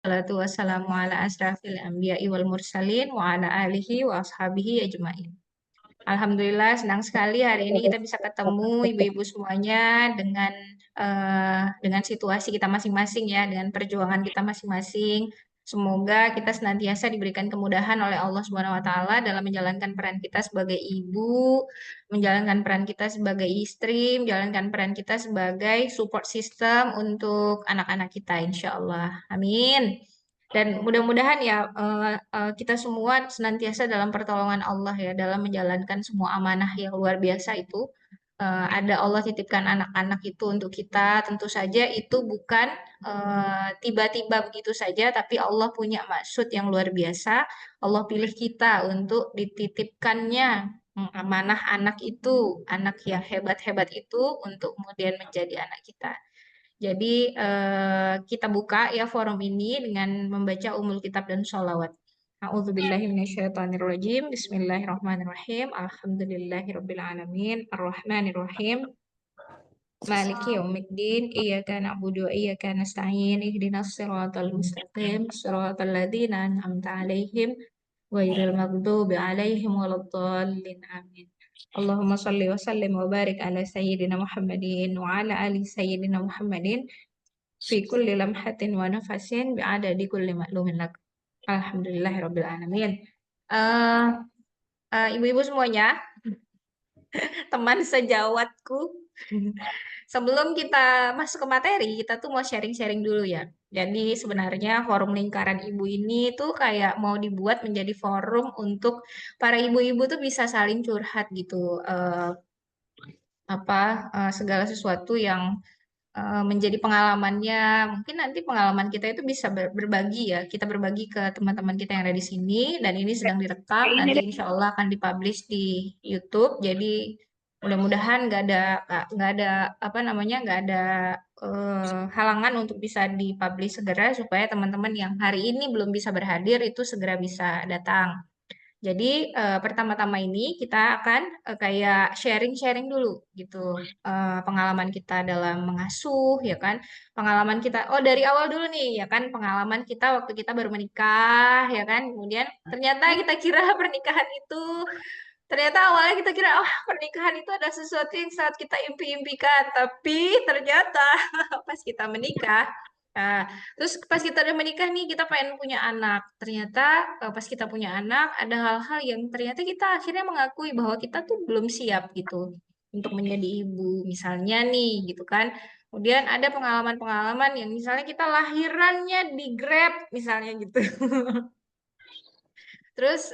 wassalatu wassalamu ala asrafil anbiya'i wal mursalin wa ala alihi wa ashabihi ajmain. Alhamdulillah senang sekali hari ini kita bisa ketemu ibu-ibu semuanya dengan situasi kita masing-masing ya, dengan perjuangan kita masing-masing. Semoga kita senantiasa diberikan kemudahan oleh Allah Subhanahu wa taala dalam menjalankan peran kita sebagai ibu, menjalankan peran kita sebagai istri, menjalankan peran kita sebagai support system untuk anak-anak kita insya Allah. Amin. Dan mudah-mudahan ya kita semua senantiasa dalam pertolongan Allah ya dalam menjalankan semua amanah yang luar biasa itu. Ada Allah titipkan anak-anak itu untuk kita, tentu saja itu bukan tiba-tiba begitu saja, tapi Allah punya maksud yang luar biasa. Allah pilih kita untuk dititipkannya amanah anak itu, anak yang hebat-hebat itu untuk kemudian menjadi anak kita. Jadi kita buka ya forum ini dengan membaca Ummul Kitab dan sholawat. A'udzubillahiminasyaitonirrajim. Bismillahirrahmanirrahim. Alhamdulillahirabbil alamin. Arrahmanirrahim. Maliki yaumiddin. Iyyaka na'budu wa iyyaka nasta'in. Ihdinas siratal mustaqim. Siratal ladzina an'amta 'alaihim ghairil maghdubi 'alaihim waladdallin. Amin. Allahumma shalli wa sallim wa barik ala sayyidina Muhammadin wa ala ali sayyidina Muhammadin fi kulli lamhatin wa nafasin bi'adadi kulli maklumin lak. Alhamdulillahirabbil alamin. Ibu-ibu semuanya, teman sejawatku. Sebelum kita masuk ke materi, kita tuh mau sharing-sharing dulu ya. Jadi sebenarnya forum lingkaran ibu ini tuh kayak mau dibuat menjadi forum untuk para ibu-ibu tuh bisa saling curhat gitu. Segala sesuatu yang menjadi pengalamannya. Mungkin nanti pengalaman kita itu bisa berbagi ya. Kita berbagi ke teman-teman kita yang ada di sini dan ini sedang direkam. Nanti insya Allah akan dipublish di YouTube. Jadi mudah-mudahan nggak ada apa namanya nggak ada halangan untuk bisa dipublish segera supaya teman-teman yang hari ini belum bisa berhadir itu segera bisa datang. Jadi pertama-tama ini kita akan kayak sharing-sharing dulu gitu pengalaman kita dalam mengasuh ya kan pengalaman kita dari awal dulu nih ya kan pengalaman kita waktu kita baru menikah ya kan kemudian ternyata kita kira pernikahan itu ternyata awalnya kita kira pernikahan itu ada sesuatu yang saat kita impi-impikan tapi ternyata pas kita menikah. Nah, terus pas kita udah menikah nih, kita pengen punya anak. Ternyata pas kita punya anak, ada hal-hal yang ternyata kita akhirnya mengakui bahwa kita tuh belum siap gitu untuk menjadi ibu. Misalnya nih, gitu kan. Kemudian ada pengalaman-pengalaman yang misalnya kita lahirannya di Grab, misalnya gitu. Terus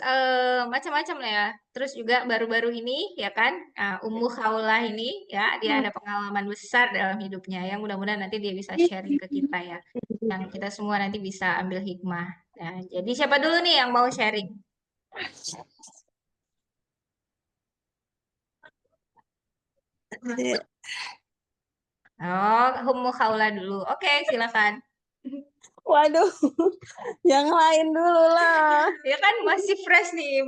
macam-macam lah ya. Terus juga baru-baru ini ya kan, Ummu Khawlah ini ya, dia ada pengalaman besar dalam hidupnya yang mudah-mudahan nanti dia bisa sharing ke kita ya. Yang kita semua nanti bisa ambil hikmah. Nah, jadi siapa dulu nih yang mau sharing? Oh, Ummu Khawlah dulu. Oke, silakan. Waduh, yang lain dulu lah. Ya kan masih fresh nih,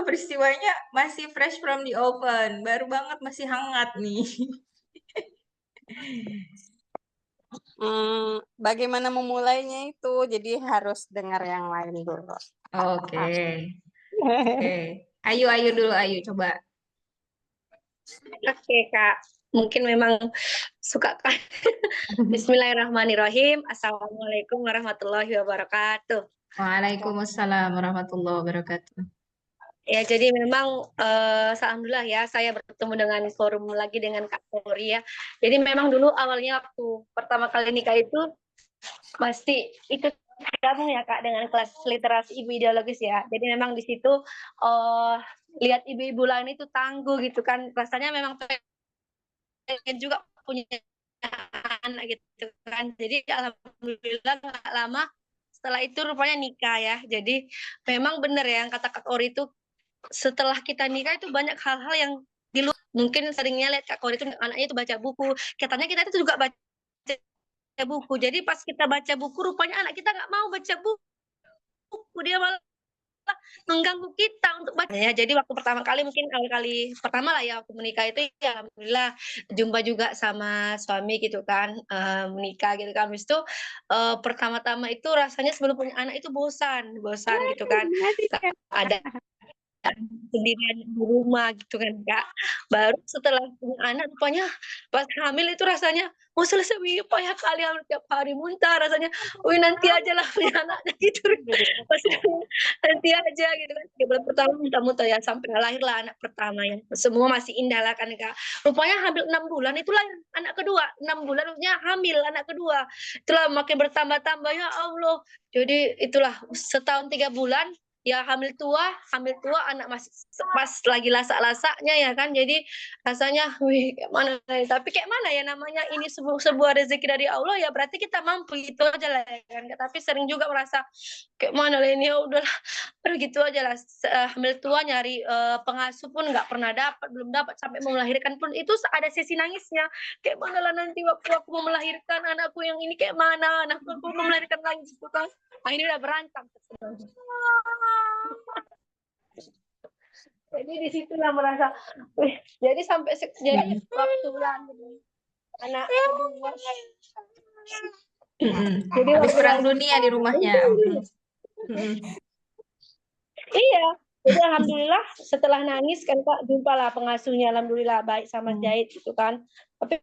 peristiwanya masih fresh from the oven, baru banget masih hangat nih. Bagaimana memulainya itu, jadi harus dengar yang lain dulu. Oke. Oke. Ayu dulu, Ayu coba. Oke, Kak. Mungkin memang suka kan. Bismillahirrahmanirrahim. Assalamualaikum warahmatullahi wabarakatuh. Waalaikumsalam warahmatullahi wabarakatuh. Ya, jadi memang alhamdulillah ya saya bertemu dengan forum lagi dengan Kak Kori ya. Jadi memang dulu awalnya waktu pertama kali nikah itu masih ikut gabung ya Kak dengan kelas literasi ibu ideologis ya. Jadi memang di situ lihat ibu-ibu lain itu tangguh gitu kan. Rasanya memang pengen juga punya anak gitu kan. Jadi alhamdulillah nggak lama setelah itu rupanya nikah ya. Jadi memang benar ya yang kata Kak Kori itu setelah kita nikah itu banyak hal-hal yang di luar. Mungkin seringnya lihat Kak Kori itu anaknya itu baca buku. Katanya kita itu juga baca buku. Jadi pas kita baca buku rupanya anak kita nggak mau baca buku. Dia malah mengganggu kita untuk baca ya. Jadi waktu pertama kali mungkin kali pertama lah ya waktu menikah itu ya alhamdulillah jumpa juga sama suami gitu kan, menikah gitu kan. Habis itu pertama-tama itu rasanya sebelum punya anak itu bosan gitu kan. Ada sendirian di rumah gitu kan Kak. Baru setelah punya anak rupanya pas hamil itu rasanya mau selesai wih payah kali hamil tiap hari muntah rasanya. Wih nanti aja lah punya anaknya gitu. Pas nanti aja gitu kan. 3 bulan pertama muntah-muntah ya sampai lahirlah anak pertama ya. Semua masih indah lah kan Kak. Rupanya hamil 6 bulan itu lahir anak kedua. 6 bulan maksudnya hamil anak kedua. Itulah makin bertambah-tambah ya Allah. Jadi itulah setahun 3 bulan ya hamil tua anak masih pas lagi lasak-lasaknya ya kan jadi rasanya wih kayak mana nih? Tapi kayak mana ya namanya ini sebuah rezeki dari Allah ya berarti kita mampu gitu aja lah ya kan tapi sering juga merasa kayak mana lah ini ya udahlah begitu aja lah hamil tua nyari pengasuh pun nggak pernah belum dapat sampai mau melahirkan pun itu ada sesi nangisnya kayak mana lah nanti waktu aku mau melahirkan anakku yang ini kayak mana anakku mau melahirkan lagi gitu kan ini udah berancam jadi disitulah merasa wih, jadi sampai jadi waktu anak kedua jadi habis perang dunia di rumahnya. Iya jadi alhamdulillah setelah nangis kan Kak jumpalah pengasuhnya alhamdulillah baik sama Jahit gitu kan tapi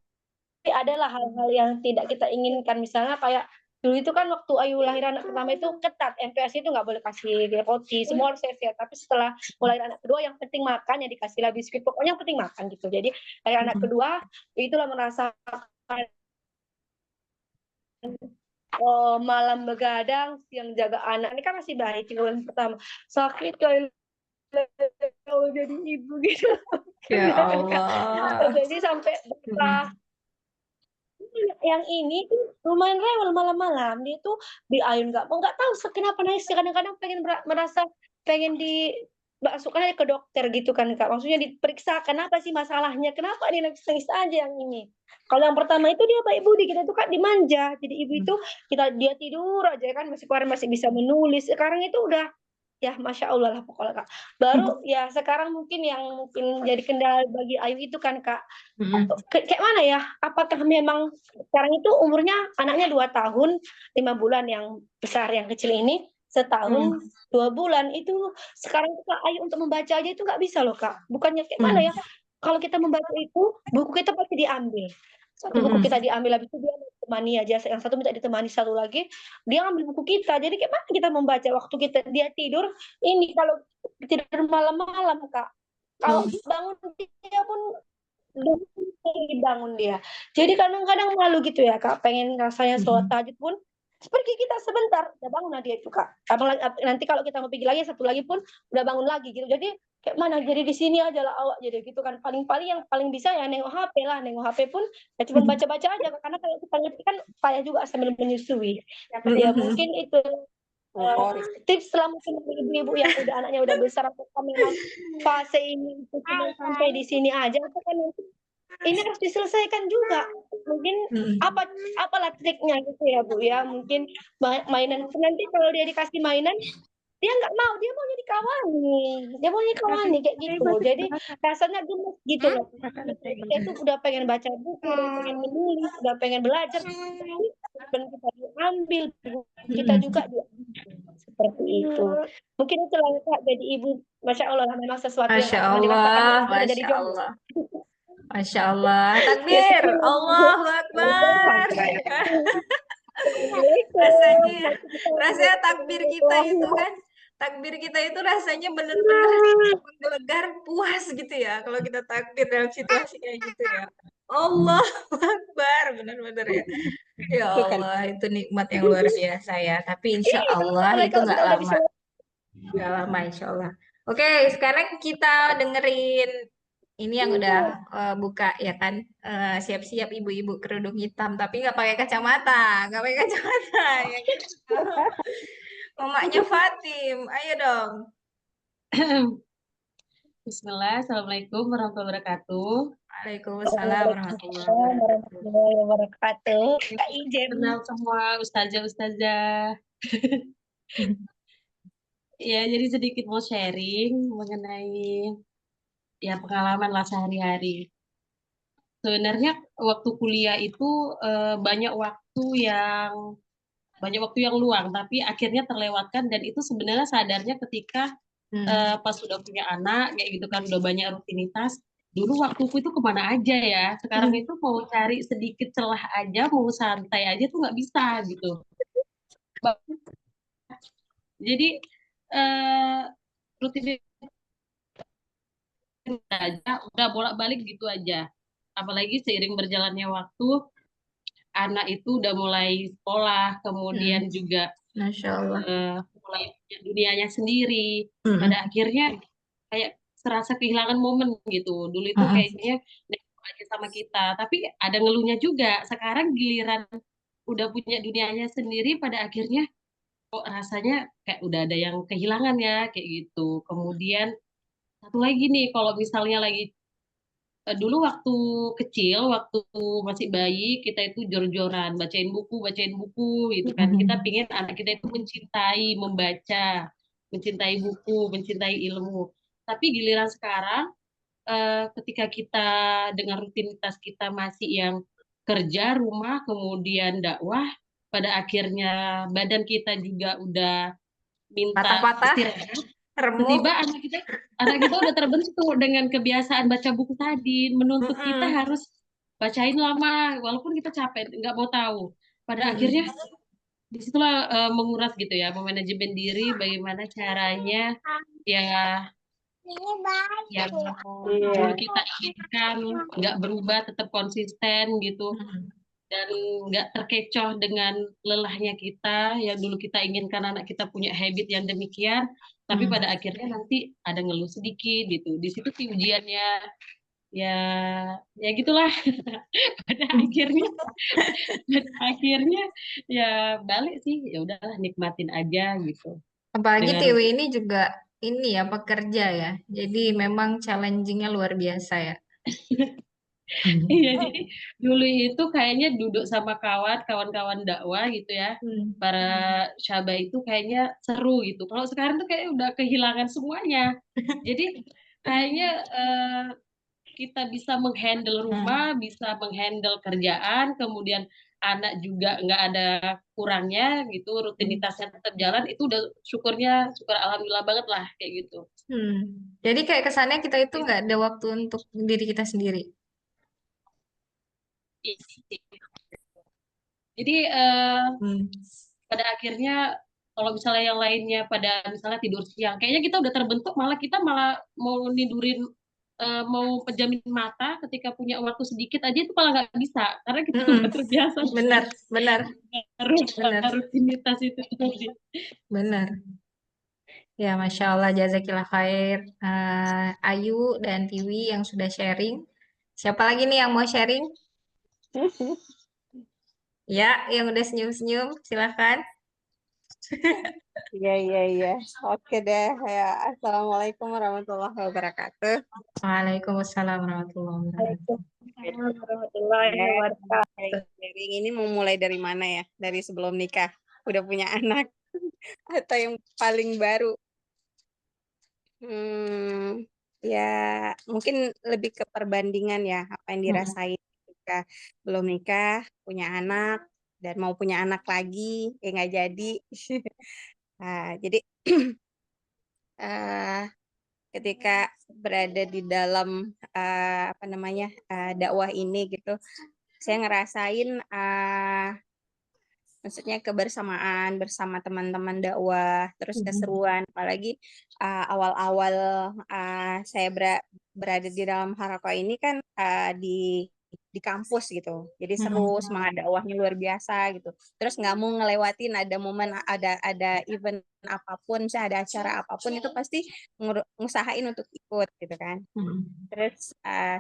adalah hal-hal yang tidak kita inginkan misalnya kayak dulu itu kan waktu Ayu lahir anak pertama itu ketat MPAS itu nggak boleh kasih dia roti semua harus sehat tapi setelah mulai anak kedua yang penting makan ya dikasihlah biskuit pokoknya yang penting makan gitu jadi kayak anak kedua itulah merasakan malam begadang siang jaga anak ini kan masih bayi 3 bulan pertama sakit kayak jadi ibu gitu Ya Allah. jadi sampai yang ini tuh lumayan rewel malam-malam dia tuh di ayun nggak tahu kenapa nangis kadang-kadang merasa pengen dimasukkan aja ke dokter gitu kan Kak maksudnya diperiksa kenapa sih masalahnya kenapa dia nangis aja yang ini kalau yang pertama itu dia baik budi kita tuh kan dimanja jadi ibu itu dia tidur aja kan masih bisa menulis sekarang itu udah ya Masya Allah lah pokoknya Kak baru ya sekarang mungkin jadi kendala bagi Ayu itu kan Kak kayak mana ya apakah memang sekarang itu umurnya anaknya 2 tahun 5 bulan yang besar yang kecil ini setahun 2 bulan itu sekarang Kak Ayu untuk membaca aja itu nggak bisa loh Kak bukannya kayak mana ya kalau kita membaca itu buku kita pasti diambil satu buku kita diambil habis itu dia ditemani aja yang satu minta ditemani satu lagi dia ngambil buku kita jadi kayak mana kita membaca waktu dia tidur ini kalau tidur malam-malam Kak kalau bangun dia pun dibangun dia jadi kadang-kadang malu gitu ya Kak pengen rasanya sholat tahajud pun pergi kita sebentar udah bangun dia itu Kak nanti kalau kita mau pergi lagi satu lagi pun udah bangun lagi gitu jadi kayak mana jadi di sini aja lah awak jadi gitu kan paling yang paling bisa ya nengok HP pun ya cuma baca-baca aja karena kalau kita ngerti kan payah juga sambil menyusui ya mungkin itu tips lah mungkin ibu-ibu yang udah anaknya udah besar atau memang fase ini sampai di sini aja kan ini harus diselesaikan juga mungkin apalah triknya gitu ya Bu ya mungkin mainan nanti kalau dia dikasih mainan dia nggak mau dia maunya dikawani kayak gitu jadi rasanya gemes gitu loh dia tuh udah pengen baca buku udah pengen menulis udah pengen belajar dan kita diambil kita juga seperti itu mungkin itu lah Kak jadi ibu Masya Allah memang sesuatu yang Masya Allah, Masya Allah. Masya Allah, takbir, Allahu Akbar. rasanya takbir kita itu kan, takbir kita itu rasanya benar-benar menggelegar puas gitu ya, kalau kita takbir dalam situasi kayak gitu ya. Allahu Akbar, benar-benar ya. Ya Allah, itu nikmat yang luar biasa ya. Tapi insya Allah itu nggak lama. Nggak lama, insya Allah. Oke, sekarang kita dengerin ini yang udah buka ya kan siap-siap ibu-ibu kerudung hitam tapi nggak pakai kacamata ya kan? Mamanya Fatim ayo dong. Bismillah, Assalamualaikum warahmatullahi wabarakatuh. Waalaikumsalam warahmatullahi wabarakatuh. Kak Ijen. Kenal semua ustazah. Ya, jadi sedikit mau sharing mengenai ya pengalaman lah sehari-hari. Sebenarnya waktu kuliah itu banyak waktu yang luang, tapi akhirnya terlewatkan dan itu sebenarnya sadarnya ketika pas sudah punya anak kayak gitu kan udah banyak rutinitas. Dulu waktuku itu kemana aja ya. Sekarang itu mau cari sedikit celah aja, mau santai aja tuh nggak bisa gitu. Jadi eh, rutinitas aja udah bolak-balik gitu aja. Apalagi seiring berjalannya waktu, anak itu udah mulai sekolah, kemudian juga Masya Allah. mulai punya dunianya sendiri. Mm-mm. Pada akhirnya kayak serasa kehilangan momen gitu. Dulu itu Mm-mm. kayaknya nengok aja sama kita, tapi ada ngeluhnya juga. Sekarang giliran udah punya dunianya sendiri, pada akhirnya kok rasanya kayak udah ada yang kehilangan ya kayak gitu. Kemudian satu lagi nih, kalau misalnya lagi dulu waktu kecil, waktu masih bayi, kita itu jor-joran, bacain buku gitu kan. Kita pingin anak kita itu mencintai, membaca, mencintai buku, mencintai ilmu. Tapi giliran sekarang, ketika kita dengan rutinitas kita masih yang kerja, rumah, kemudian dakwah, pada akhirnya badan kita juga udah minta Patah-patah, istirahat. remuk. Tiba-tiba anak kita udah terbentuk dengan kebiasaan baca buku tadi, menuntut kita Mm-mm. harus bacain lama walaupun kita capek nggak mau tahu. Pada akhirnya Mm-mm. disitulah menguras gitu ya, memanajemen diri, bagaimana caranya ya yang Iya. dulu kita inginkan nggak berubah, tetap konsisten gitu, Mm-mm. dan nggak terkecoh dengan lelahnya kita yang dulu kita inginkan anak kita punya habit yang demikian, tapi Mm. pada akhirnya nanti ada ngeluh sedikit gitu. Di situ sih ujiannya, ya ya gitulah. pada akhirnya pada akhirnya ya balik sih, ya udahlah nikmatin aja gitu Apalagi dengan Tiwi ini juga ini ya pekerja ya. Jadi memang challenging-nya luar biasa ya. iya. Jadi dulu itu kayaknya duduk sama kawan-kawan dakwah gitu ya, Hmm. para syabah itu kayaknya seru gitu. Kalau sekarang tuh kayak udah kehilangan semuanya. Jadi kayaknya kita bisa menghandle rumah, bisa menghandle kerjaan, kemudian anak juga nggak ada kurangnya gitu, rutinitasnya tetap jalan, itu udah syukur alhamdulillah banget lah kayak gitu. Hmm. Jadi kayak kesannya kita itu nggak ada waktu untuk diri kita sendiri. Jadi Hmm. pada akhirnya kalau misalnya yang lainnya pada misalnya tidur siang, kayaknya kita udah terbentuk, malah kita malah mau nidurin, mau pejamin mata ketika punya waktu sedikit aja itu malah nggak bisa karena kita Mm-mm. udah terbiasa Benar, benar, harus benar, rutinitas itu tadi. benar. Ya, Masya Allah, jazakillah khair. Ayu dan Tiwi yang sudah sharing. Siapa lagi nih yang mau sharing? Ya, yang udah senyum-senyum, silahkan. Iya, iya, iya. Oke deh. Ya, Assalamualaikum warahmatullahi wabarakatuh. Waalaikumsalam warahmatullahi wabarakatuh. Waalaikumsalam warahmatullahi Ya, wabarakatuh. sharing ini mau mulai dari mana ya? Dari sebelum nikah? Udah punya anak? Atau yang paling baru? Ya, mungkin lebih ke perbandingan ya, apa yang Mm-mm. dirasain ketika belum nikah, punya anak, dan mau punya anak lagi, ya nggak jadi. Nah, jadi eh, ketika berada di dalam apa namanya dakwah ini gitu, saya ngerasain maksudnya kebersamaan bersama teman-teman dakwah, terus Mm-mm. keseruan, apalagi awal-awal saya berada di dalam harokoh ini kan di kampus gitu, jadi seru, Mm-mm. semangat dakwahnya luar biasa gitu. Terus nggak mau ngelewatin ada momen, ada event apapun, misalnya ada acara apapun itu pasti ngusahain untuk ikut gitu kan. Mm-mm. Terus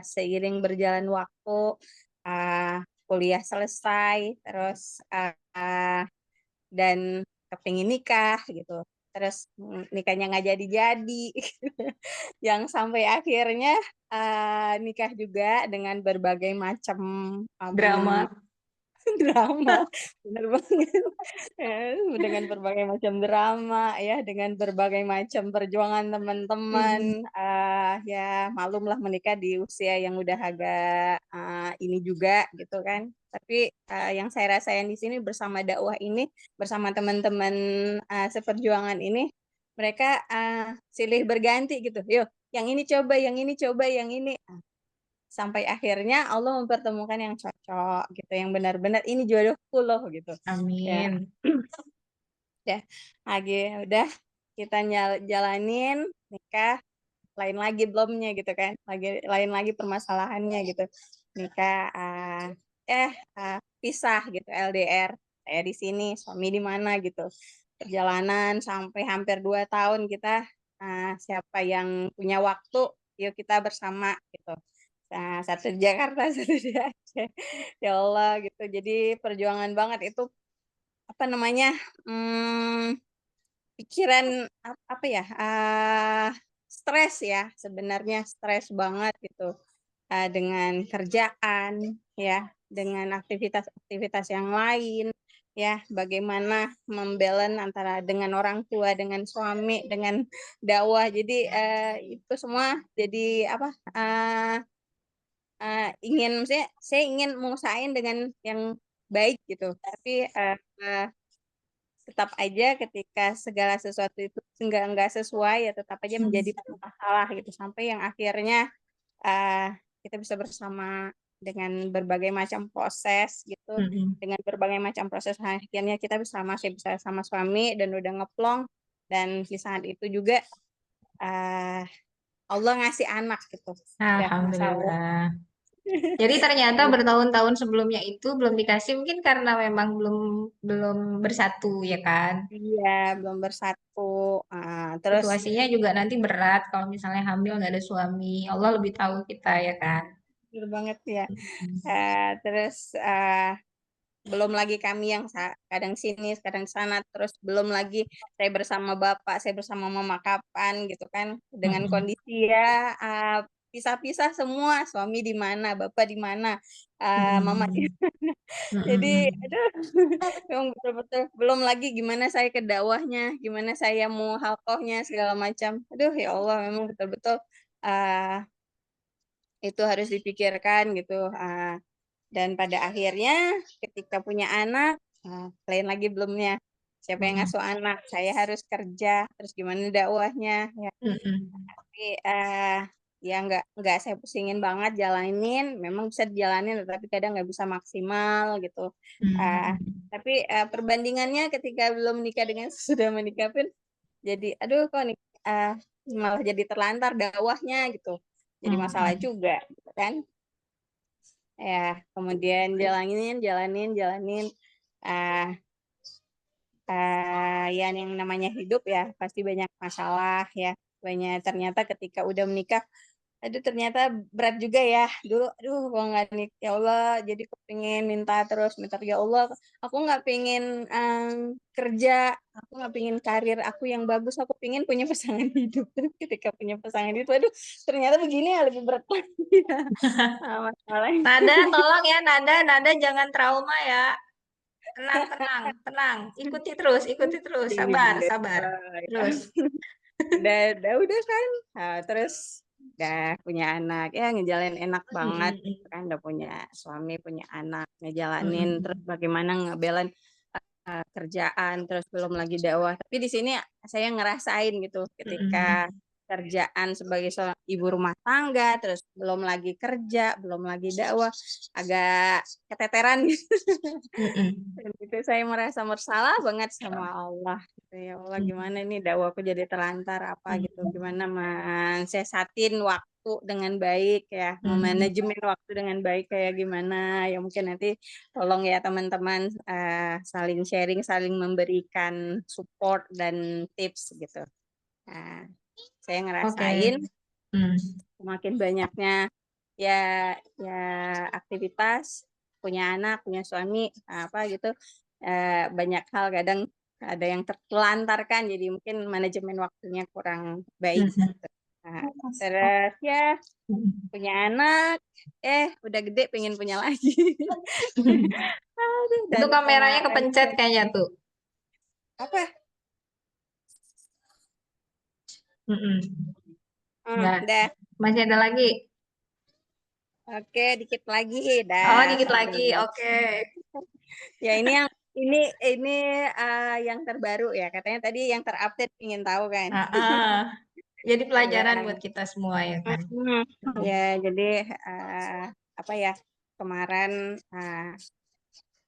seiring berjalan waktu, uh, kuliah selesai, terus dan kepingin nikah gitu. Terus nikahnya nggak jadi-jadi, yang sampai akhirnya nikah juga dengan berbagai macam um, Drama. drama, bener banget. Dengan berbagai macam drama ya, dengan berbagai macam perjuangan teman-teman, ya malumlah menikah di usia yang udah agak ini juga gitu kan. Tapi yang saya rasain di sini bersama dakwah ini, bersama teman-teman seperjuangan ini, mereka silih berganti gitu. Yuk, yang ini coba, yang ini coba, yang ini. Sampai akhirnya Allah mempertemukan yang cocok gitu, yang benar-benar ini jodohku loh gitu. Ya, Amin. ya, udah kita jalanin nikah, lain lagi belumnya gitu kan, lain lagi permasalahannya gitu. Nikah, pisah gitu, LDR. Saya di sini, suami di mana gitu. Perjalanan sampai hampir 2 tahun kita, siapa yang punya waktu, yuk kita bersama gitu. Nah, satu di Jakarta, satu di Aceh. Ya Allah gitu. Jadi perjuangan banget itu apa namanya? Pikiran apa ya? Stres ya, sebenarnya stres banget gitu. Dengan kerjaan ya, dengan aktivitas-aktivitas yang lain ya, bagaimana antara dengan orang tua, dengan suami, dengan dakwah. Jadi itu semua jadi apa? Saya ingin mengusahain dengan yang baik gitu, tapi tetap aja ketika segala sesuatu itu enggak sesuai ya tetap aja menjadi masalah gitu, sampai yang akhirnya kita bisa bersama dengan berbagai macam proses gitu, dengan berbagai macam proses akhirnya kita masih bisa sama suami dan udah ngeplong, dan di saat itu juga Allah ngasih anak gitu ya, Masya Allah. Alhamdulillah. Jadi ternyata bertahun-tahun sebelumnya itu belum dikasih mungkin karena memang belum belum bersatu ya kan. Iya, belum bersatu. Terus Situasinya juga nanti berat kalau misalnya hamil nggak ada suami. Allah lebih tahu kita ya kan. betul banget ya. Mm. Terus belum lagi kami yang kadang sini, kadang sana. Terus belum lagi saya bersama bapak, saya bersama mama kapan gitu kan. Dengan Mm-mm. kondisi ya pisah-pisah semua. Suami di mana, bapak di mana, mama di Mm-mm. mana. Jadi, Mm-mm. aduh, memang betul-betul. Belum lagi gimana saya ke dakwahnya, gimana saya mau halkohnya segala macam. Aduh, ya Allah, memang betul-betul uh, itu harus dipikirkan gitu. Dan pada akhirnya ketika punya anak, lain lagi belumnya. Siapa yang Mm-mm. ngasuh anak? Saya harus kerja. Terus gimana dakwahnya? Ya, Mm-mm. tapi ya nggak saya pusingin banget jalanin. Memang bisa dijalanin, tapi kadang nggak bisa maksimal gitu. Uh, Mm-mm. tapi perbandingannya ketika belum nikah dengan sudah menikah pun jadi, aduh kok nih malah jadi terlantar dakwahnya gitu. Jadi masalah Mm-mm. juga, gitu kan? Ya, kemudian jalanin. ah ya yang namanya hidup ya pasti banyak masalah ya, ternyata ketika udah menikah, aduh ternyata berat juga ya dulu. Aduh kalau nggak nikah ya Allah, jadi kepingin minta ya Allah, aku nggak pengen kerja, aku nggak pengen karir aku yang bagus, aku pengen punya pasangan hidup. Terus ketika punya pasangan hidup, aduh ternyata begini ya, lebih berat lagi ya. Masalahnya. Nada, tolong ya, Nada jangan trauma ya. Tenang, tenang, tenang. Ikuti terus. Sabar, Iya, sabar. ya. Terus. Udah kan. Terus udah punya anak ya, ngejalanin enak banget Mm-mm. kan, udah punya suami, punya anak, ngejalanin. Terus Mm-mm. bagaimana ngebalance kerjaan, terus belum lagi dakwah. Tapi di sini saya ngerasain gitu ketika Mm-mm. kerjaan sebagai seorang ibu rumah tangga, terus belum lagi kerja, belum lagi dakwah, agak keteteran gitu. Mm-mm. Dan itu saya merasa bersalah banget sama Allah gitu. Ya Allah, gimana ini dakwaku jadi terlantar apa gitu, gimana mensiasatin waktu dengan baik ya, Mm-mm. memanajemen waktu dengan baik kayak gimana ya. Mungkin nanti tolong ya teman-teman, saling sharing, saling memberikan support dan tips gitu. Nah, saya Oke. ngerasain Mm. semakin banyaknya ya ya aktivitas, punya anak, punya suami, apa gitu, banyak hal kadang ada yang terlantarkan, jadi mungkin manajemen waktunya kurang baik Mm-mm. gitu. Nah, terus ya punya anak, udah gede pengen punya lagi. Aduh, Itu dan kameranya kepencet kayaknya tuh. apa? Enggak. Dah. Masih ada lagi? Oke, dikit lagi Oh, dah. dikit lagi. Oke. Ya ini yang terbaru ya. Katanya tadi yang terupdate ingin tahu kan. Jadi pelajaran Ya. buat kita semua ya kan. Ya, jadi apa ya? Kemarin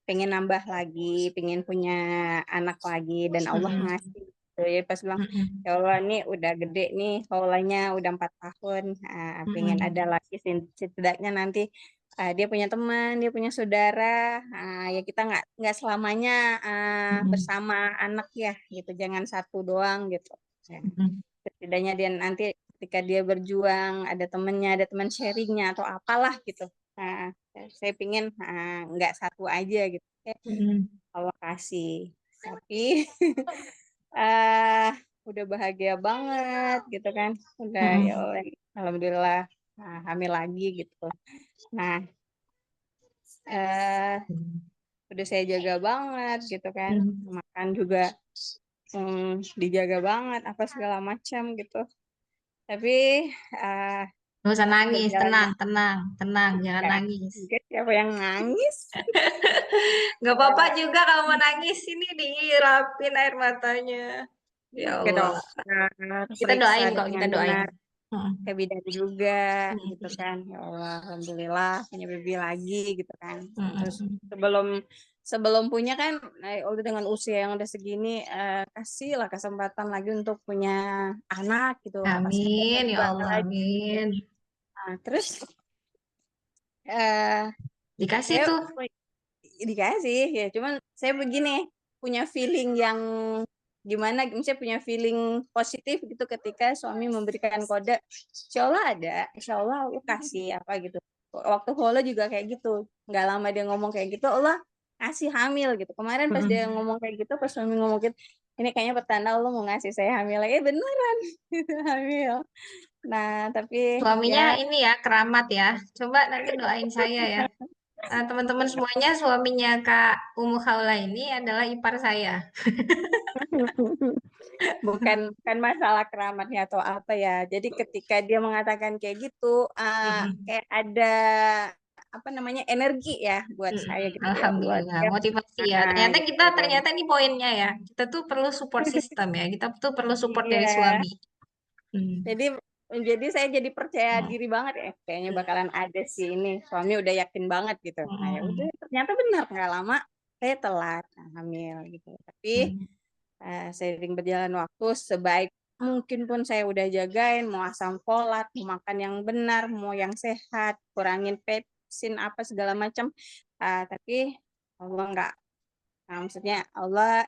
pengen nambah lagi, pengen punya anak lagi dan Allah ngasih. Jadi pas bilang, ya Allah nih udah gede nih, haulanya udah 4 tahun, pengen ada lagi setidaknya nanti dia punya teman, dia punya saudara, ya kita nggak selamanya bersama anak ya, gitu, jangan satu doang gitu. Ya. Setidaknya dia nanti ketika dia berjuang ada temennya, ada teman sharingnya atau apalah gitu. Nah, saya pingin nggak satu aja gitu. Allah kasih, tapi udah bahagia banget gitu kan, udah ya Allah, alhamdulillah hamil lagi gitu. Nah, udah saya jaga banget gitu kan, makan juga dijaga banget apa segala macam gitu. Tapi Nggak usah pas nangis, berjalan tenang, jangan nangis. siapa yang nangis? Nggak apa-apa juga kalau mau nangis, ini dirapin air matanya. Ya Ke Allah. dokter, Kita periksa doain kok, kita dengan doain. benar, ke bidan juga gitu kan. Ya Allah, alhamdulillah punya baby lagi gitu kan. Terus sebelum punya kan, udah dengan usia yang udah segini, kasihlah kesempatan lagi untuk punya anak gitu. Pas ketemu Amin, ya juga Allah, lagi. amin. Nah, terus Dikasih saya tuh. dikasih ya, cuman saya begini punya feeling yang gimana, misalnya punya feeling positif gitu ketika suami memberikan kode, insya Allah ada, insya Allah aku kasih apa gitu. Waktu Holo juga kayak gitu, nggak lama dia ngomong kayak gitu, Allah kasih hamil gitu. Kemarin pas dia ngomong kayak gitu, pas suami ngomong gitu, ini kayaknya pertanda Allah mau ngasih saya hamil lagi, beneran gitu, hamil. Nah tapi Suaminya ya ini ya, keramat ya. Coba nanti doain saya ya. Teman-teman semuanya, suaminya Kak Umu Khawla ini adalah ipar saya. bukan masalah keramatnya atau apa ya. Jadi ketika dia mengatakan kayak gitu, kayak ada apa namanya, energi ya buat saya gitu, ya Allah. Alhamdulillah, motivasi ya. Ternyata Gitu. ternyata ini poinnya ya. Kita tuh perlu support system ya. Kita tuh perlu support dari Iya. suami. Jadi saya jadi percaya diri banget ya, kayaknya bakalan ada sih ini. Suami udah yakin banget gitu. Nah, ya udah, ternyata benar, nggak lama saya telat hamil gitu. Tapi seiring berjalan waktu, sebaik mungkin pun saya udah jagain, mau asam folat, mau makan yang benar, mau yang sehat, kurangin pepsin apa segala macam. Tapi Allah nggak, maksudnya Allah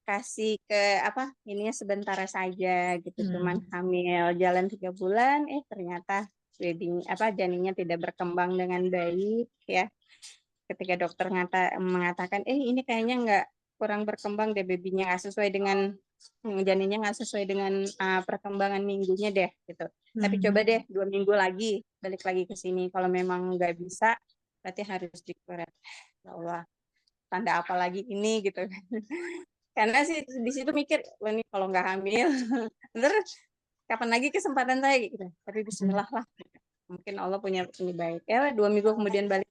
kasih ke apa ininya sebentar saja gitu, cuman hamil jalan 3 bulan, ternyata janinnya tidak berkembang dengan baik ya. Ketika dokter mengatakan ini kayaknya nggak, kurang berkembang deh, babynya nggak sesuai dengan janinnya, nggak sesuai dengan perkembangan minggunya deh gitu. Tapi coba deh 2 minggu lagi balik lagi ke sini, kalau memang nggak bisa berarti harus dikuret. Ya Allah, tanda apa lagi ini gitu. Karena sih di situ mikir, wah ini kalau nggak hamil terus kapan lagi kesempatan saya gitu. Tapi bismillah lah, mungkin Allah punya ini baik ya. 2 minggu kemudian balik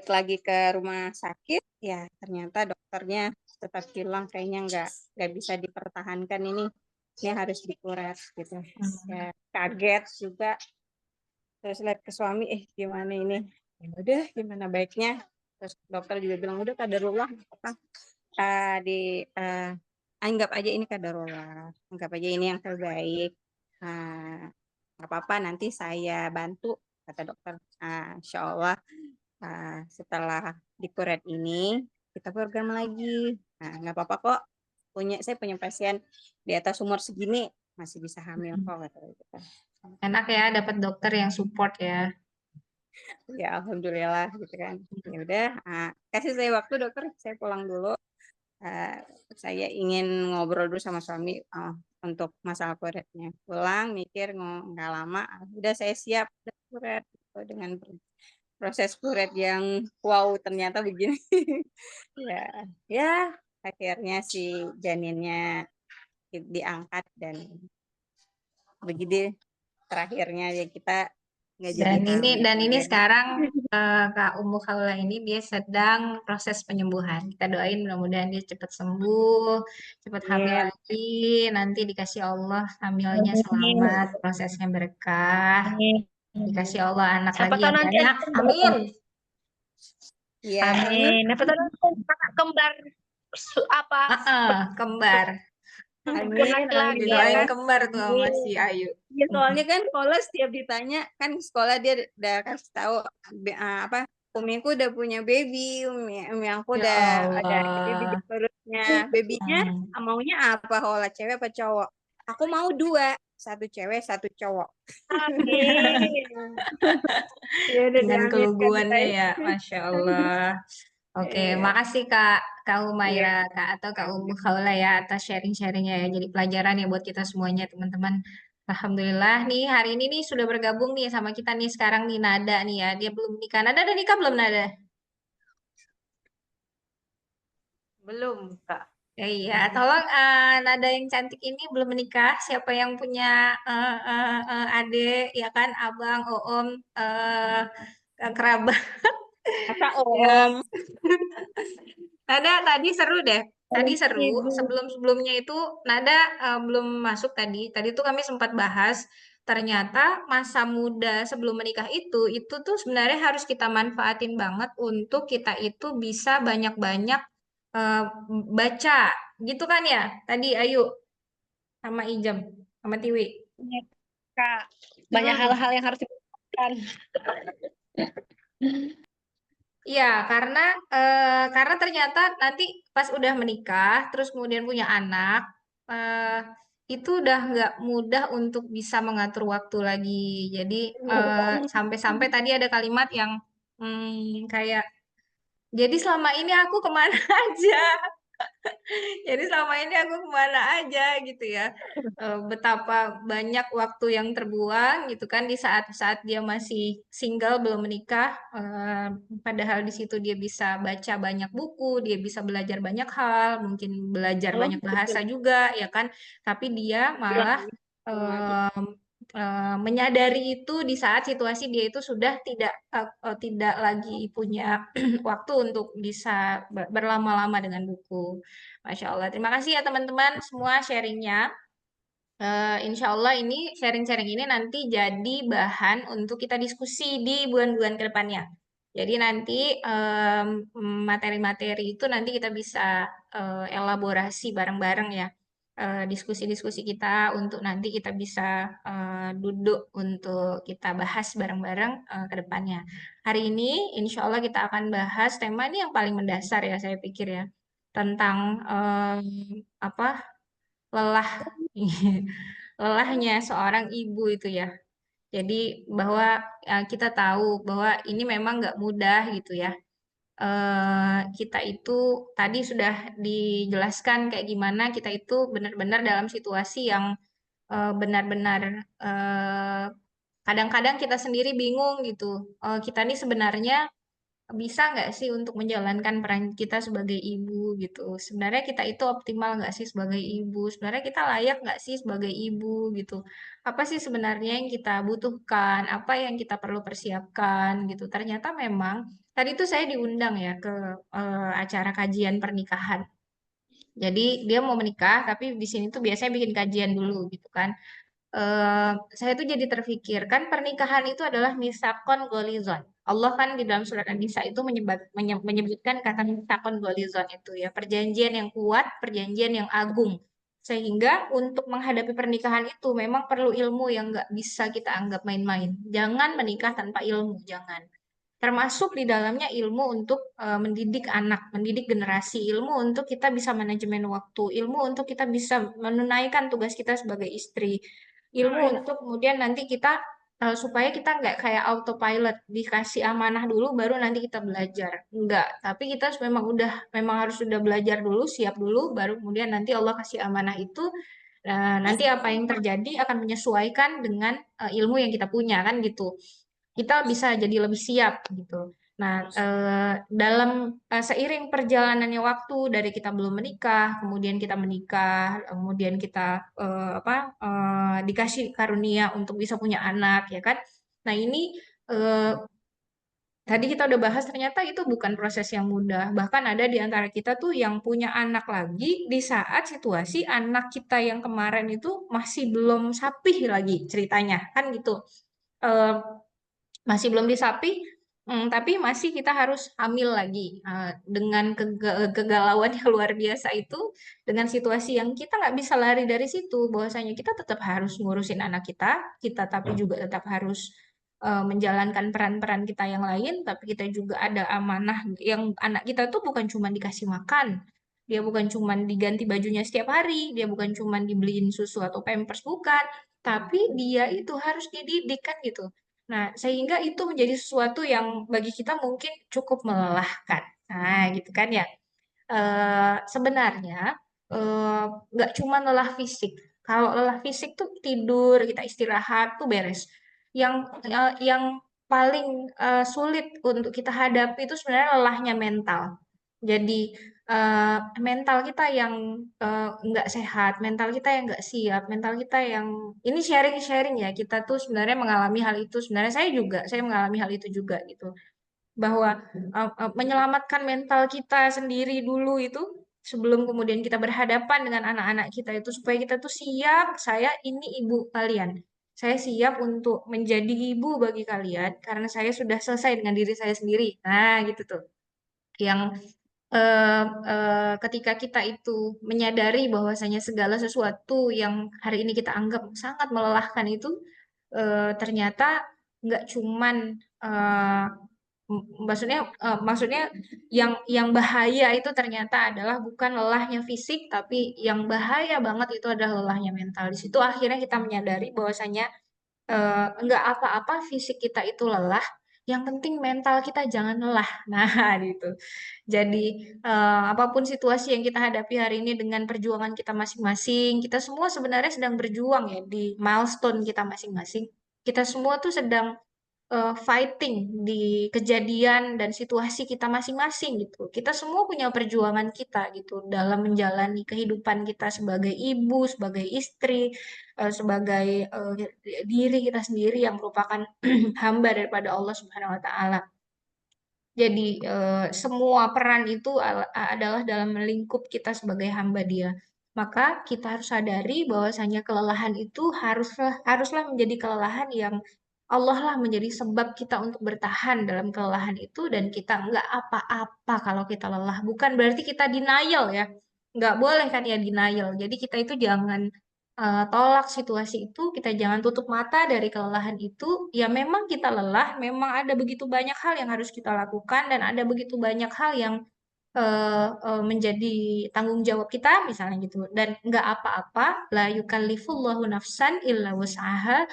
lagi ke rumah sakit, ya ternyata dokternya tetap bilang kayaknya nggak bisa dipertahankan, ini harus dikuret gitu. Ya kaget juga, terus lihat ke suami, gimana ini, ya udah gimana baiknya. Terus dokter juga bilang udah kadarullah, apa anggap aja ini kadarullah, anggap aja ini yang terbaik, nggak apa-apa, nanti saya bantu, kata dokter. Insya Allah setelah dikuret ini kita program lagi. Nggak apa-apa kok, saya punya pasien di atas umur segini masih bisa hamil kok, kata gitu. Enak ya dapat dokter yang support ya. Ya alhamdulillah gitu kan. Ya udah, kasih saya waktu dokter, saya pulang dulu. saya ingin ngobrol dulu sama suami untuk masalah kuretnya. Pulang mikir nggak lama, udah saya siap udah kuret gitu, dengan proses kuret yang wow ternyata begini. Ya, ya akhirnya si janinnya diangkat dan begitu terakhirnya ya kita nggak jadi hamil. Dan ini Ya. sekarang Kak Ummu Khawla ini dia sedang proses penyembuhan. Kita doain mudah-mudahan dia cepat sembuh, cepat hamil Iya. lagi, nanti dikasih Allah hamilnya Amin. selamat, prosesnya berkah, Amin. dikasih Allah anak Siapa lagi tahu yang nanti banyak. ada Amin. Iya. Amin. Siapa tahu nanti kakak kembar apa Kembar. Amin, laki-laki ya Didoain kan? kembar tuh sama Amin. si Ayu. Ya soalnya kan sekolah setiap ditanya kan sekolah dia udah kasih tahu apa Umiku udah punya baby, Umi aku Ya udah ada baby di Allah. perutnya. Babynya maunya apa? Hola cewek apa cowok? Aku mau dua, satu cewek, satu cowok. Amin. Ya udah Dengan diaminkan keluguannya saya. ya, Masya Allah. Oke, Iya, makasih Kak iya. Humaira, atau Kak Ummu Khawla ya atas sharing-sharingnya ya. Jadi pelajaran ya buat kita semuanya teman-teman. Alhamdulillah nih hari ini nih sudah bergabung nih sama kita nih sekarang nih Nada nih ya. Dia belum nikah. Nada udah nikah belum Nada? Belum Kak. Ya, iya, tolong Nada yang cantik ini belum menikah. Siapa yang punya adik, ya kan, abang, om, kerabat Masa yang om? Nada tadi seru deh. Tadi seru. Ibu. Sebelum-sebelumnya itu Nada belum masuk tadi. Tadi tuh kami sempat bahas. Ternyata masa muda sebelum menikah itu tuh sebenarnya harus kita manfaatin banget untuk kita itu bisa banyak-banyak eh, baca. Gitu kan ya? Tadi Ayu sama Ijam sama Tiwi. Iya, Kak. Banyak Hmm. hal-hal yang harus dilakukan. Iya, karena ternyata nanti pas udah menikah, terus kemudian punya anak, eh, itu udah nggak mudah untuk bisa mengatur waktu lagi. Jadi sampai-sampai tadi ada kalimat yang kayak, jadi selama ini aku kemana aja? Jadi selama ini aku kemana aja gitu ya. Betapa banyak waktu yang terbuang gitu kan di saat-saat dia masih single belum menikah. Padahal di situ dia bisa baca banyak buku, dia bisa belajar banyak hal, mungkin belajar Halo, banyak bahasa betul. juga ya kan. Tapi dia Bilang malah menyadari itu di saat situasi dia itu sudah tidak lagi punya waktu untuk bisa berlama-lama dengan buku. Masya Allah. Terima kasih ya teman-teman semua sharingnya. Insya Allah ini sharing-sharing ini nanti jadi bahan untuk kita diskusi di bulan-bulan ke depannya. Jadi nanti materi-materi itu nanti kita bisa elaborasi bareng-bareng ya. Diskusi-diskusi kita untuk nanti kita bisa duduk untuk kita bahas bareng-bareng ke depannya. Hari ini insya Allah kita akan bahas tema ini yang paling mendasar ya saya pikir ya. Tentang apa lelah lelahnya seorang ibu itu ya. Jadi bahwa kita tahu bahwa ini memang nggak mudah gitu ya. Kita itu tadi sudah dijelaskan kayak gimana kita itu benar-benar dalam situasi yang benar-benar kadang-kadang kita sendiri bingung gitu. Kita ini sebenarnya bisa nggak sih untuk menjalankan peran kita sebagai ibu gitu? Sebenarnya kita itu optimal nggak sih sebagai ibu? Sebenarnya kita layak nggak sih sebagai ibu gitu? Apa sih sebenarnya yang kita butuhkan? Apa yang kita perlu persiapkan gitu? Ternyata memang tadi itu saya diundang ya ke acara kajian pernikahan. Jadi dia mau menikah, tapi di sini tuh biasanya bikin kajian dulu gitu kan. Saya tuh jadi terfikir kan pernikahan itu adalah misakon golizon. Allah kan di dalam surat An-Nisa itu menyebutkan kata misakon golizon itu ya perjanjian yang kuat, perjanjian yang agung. Sehingga untuk menghadapi pernikahan itu memang perlu ilmu yang nggak bisa kita anggap main-main. Jangan menikah tanpa ilmu, jangan. Termasuk di dalamnya ilmu untuk mendidik anak, mendidik generasi, ilmu untuk kita bisa manajemen waktu, ilmu untuk kita bisa menunaikan tugas kita sebagai istri, ilmu untuk kemudian nanti kita supaya kita nggak kayak autopilot dikasih amanah dulu baru nanti kita belajar. Enggak, tapi kita memang harus sudah belajar dulu, siap dulu, baru kemudian nanti Allah kasih amanah itu. Nanti apa yang terjadi akan menyesuaikan dengan ilmu yang kita punya kan gitu. Kita bisa jadi lebih siap gitu. Nah, dalam seiring perjalanannya waktu dari kita belum menikah, kemudian kita menikah, kemudian kita dikasih karunia untuk bisa punya anak, ya kan? Nah, ini eh, tadi kita udah bahas ternyata itu bukan proses yang mudah. Bahkan ada di antara kita tuh yang punya anak lagi di saat situasi anak kita yang kemarin itu masih belum sapih lagi ceritanya, kan gitu. Eh, Masih belum disapih, tapi masih kita harus hamil lagi dengan kegalauan yang luar biasa itu, dengan situasi yang kita nggak bisa lari dari situ, bahwasanya kita tetap harus ngurusin anak kita, kita tapi juga tetap harus menjalankan peran-peran kita yang lain, tapi kita juga ada amanah yang anak kita tuh bukan cuma dikasih makan, dia bukan cuma diganti bajunya setiap hari, dia bukan cuma dibeliin susu atau pampers, bukan, tapi dia itu harus dididik kan gitu. Nah, sehingga itu menjadi sesuatu yang bagi kita mungkin cukup melelahkan. Nah, gitu kan ya. Sebenarnya eh, nggak cuma lelah fisik. Kalau lelah fisik tuh tidur, kita istirahat tuh beres. Yang paling sulit untuk kita hadapi itu sebenarnya lelahnya mental. Jadi mental kita yang nggak sehat, mental kita yang nggak siap, mental kita yang ini sharing-sharing ya. Kita tuh sebenarnya mengalami hal itu. Sebenarnya saya mengalami hal itu juga gitu, bahwa menyelamatkan mental kita sendiri dulu itu sebelum kemudian kita berhadapan dengan anak-anak kita itu, supaya kita tuh siap, saya ini ibu kalian. Saya siap untuk menjadi ibu bagi kalian karena saya sudah selesai dengan diri saya sendiri. Nah, gitu tuh. Yang ketika kita itu menyadari bahwasanya segala sesuatu yang hari ini kita anggap sangat melelahkan itu ternyata nggak cuman eh, maksudnya yang bahaya itu ternyata adalah bukan lelahnya fisik, tapi yang bahaya banget itu adalah lelahnya mental. Di situ akhirnya kita menyadari bahwasanya nggak apa-apa fisik kita itu lelah, yang penting mental kita jangan lelah. Nah, gitu. Jadi apapun situasi yang kita hadapi hari ini dengan perjuangan kita masing-masing, kita semua sebenarnya sedang berjuang ya di milestone kita masing-masing. Kita semua tuh sedang fighting di kejadian dan situasi kita masing-masing gitu. Kita semua punya perjuangan kita gitu dalam menjalani kehidupan kita sebagai ibu, sebagai istri, sebagai diri kita sendiri yang merupakan hamba daripada Allah Subhanahu wa taala. Jadi semua peran itu adalah dalam melingkup kita sebagai hamba Dia. Maka kita harus sadari bahwasanya kelelahan itu haruslah menjadi kelelahan yang Allah lah menjadi sebab kita untuk bertahan dalam kelelahan itu, dan kita nggak apa-apa kalau kita lelah. Bukan berarti kita denial ya. Nggak boleh kan ya denial. Jadi kita itu jangan tolak situasi itu, kita jangan tutup mata dari kelelahan itu. Ya memang kita lelah, memang ada begitu banyak hal yang harus kita lakukan dan ada begitu banyak hal yang menjadi tanggung jawab kita misalnya gitu. Dan nggak apa-apa, la yukallifullahu nafsan illa wus'aha.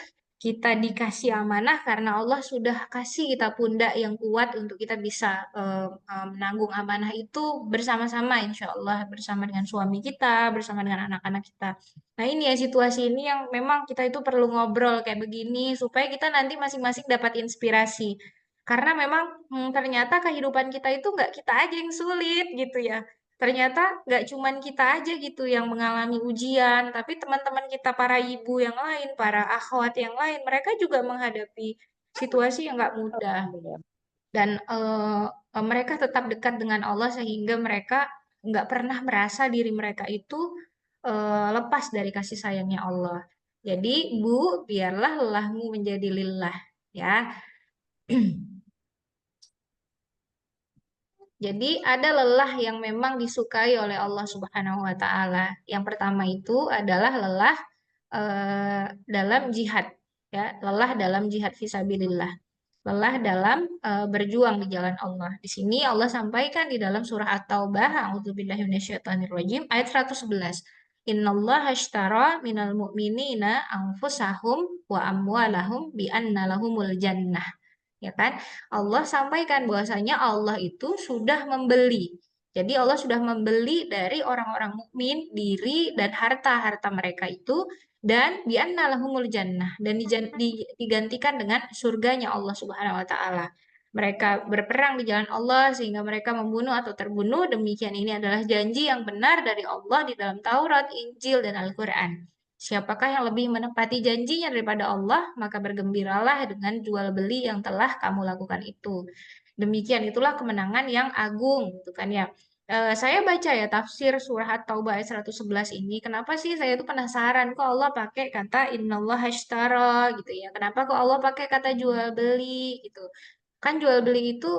Kita dikasih amanah karena Allah sudah kasih kita pundak yang kuat untuk kita bisa menanggung amanah itu bersama-sama, insya Allah bersama dengan suami kita, bersama dengan anak-anak kita. Nah, ini ya situasi ini yang memang kita itu perlu ngobrol kayak begini supaya kita nanti masing-masing dapat inspirasi. Karena memang ternyata kehidupan kita itu nggak kita aja yang sulit gitu ya. Ternyata nggak cuman kita aja gitu yang mengalami ujian, tapi teman-teman kita para ibu yang lain, para akhwat yang lain, mereka juga menghadapi situasi yang nggak mudah. Dan mereka tetap dekat dengan Allah sehingga mereka nggak pernah merasa diri mereka itu lepas dari kasih sayangnya Allah. Jadi, Bu, biarlah lelahmu menjadi lillah, ya. Jadi ada lelah yang memang disukai oleh Allah Subhanahu wa taala. Yang pertama itu adalah lelah dalam jihad, ya, lelah dalam jihad fisabilillah. Lelah dalam berjuang di jalan Allah. Di sini Allah sampaikan di dalam surah At-Taubah, A'udzubillahi minasyaitonirrajim, ayat 111. Innallaha ashtara minal mu'minina anfusahum wa amwalahum bi anna lahumul jannah. Ya kan? Allah sampaikan bahwasanya Allah itu sudah membeli. Jadi Allah sudah membeli dari orang-orang mukmin diri dan harta-harta mereka itu, dan bi anna lahumul jannah, dan digantikan dengan surganya Allah Subhanahu wa taala. Mereka berperang di jalan Allah sehingga mereka membunuh atau terbunuh. Demikian ini adalah janji yang benar dari Allah di dalam Taurat, Injil, dan Al-Quran. Siapakah yang lebih menepati janjinya daripada Allah, maka bergembiralah dengan jual beli yang telah kamu lakukan itu. Demikian itulah kemenangan yang agung, gitu kan ya. Saya baca ya tafsir surah At-Taubah ayat 111 ini. Kenapa sih saya tuh penasaran kok Allah pakai kata innallaha ashtara gitu ya. Kenapa kok Allah pakai kata jual beli gitu. Kan jual beli itu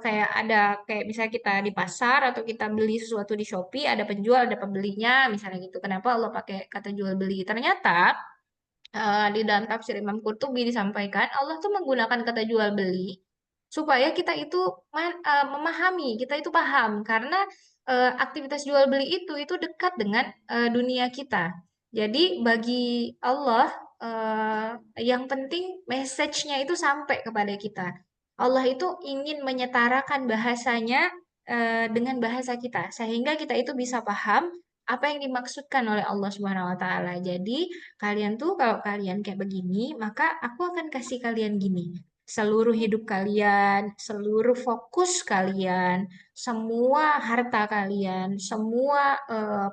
kayak ada kayak misalnya kita di pasar atau kita beli sesuatu di Shopee, ada penjual, ada pembelinya, misalnya gitu. Kenapa Allah pakai kata jual beli? Ternyata di dalam tafsir Imam Qurtubi disampaikan Allah tuh menggunakan kata jual beli supaya kita itu memahami, kita itu paham karena aktivitas jual beli itu dekat dengan dunia kita. Jadi bagi Allah yang penting message-nya itu sampai kepada kita. Allah itu ingin menyetarakan bahasanya dengan bahasa kita sehingga kita itu bisa paham apa yang dimaksudkan oleh Allah Subhanahu wa taala. Jadi kalian tuh kalau kalian kayak begini, maka aku akan kasih kalian gini. Seluruh hidup kalian, seluruh fokus kalian, semua harta kalian, semua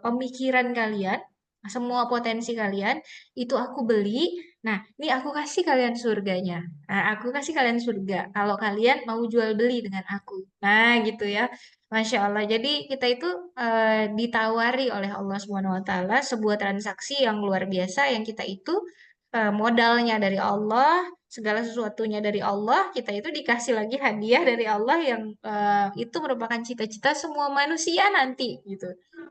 pemikiran kalian, semua potensi kalian, itu aku beli. Nah, ini aku kasih kalian surganya. Nah, aku kasih kalian surga kalau kalian mau jual beli dengan aku. Nah, gitu ya. Masya Allah. Jadi kita itu ditawari oleh Allah Subhanahu Wa Taala sebuah transaksi yang luar biasa yang kita itu modalnya dari Allah, segala sesuatunya dari Allah, kita itu dikasih lagi hadiah dari Allah yang itu merupakan cita-cita semua manusia nanti gitu.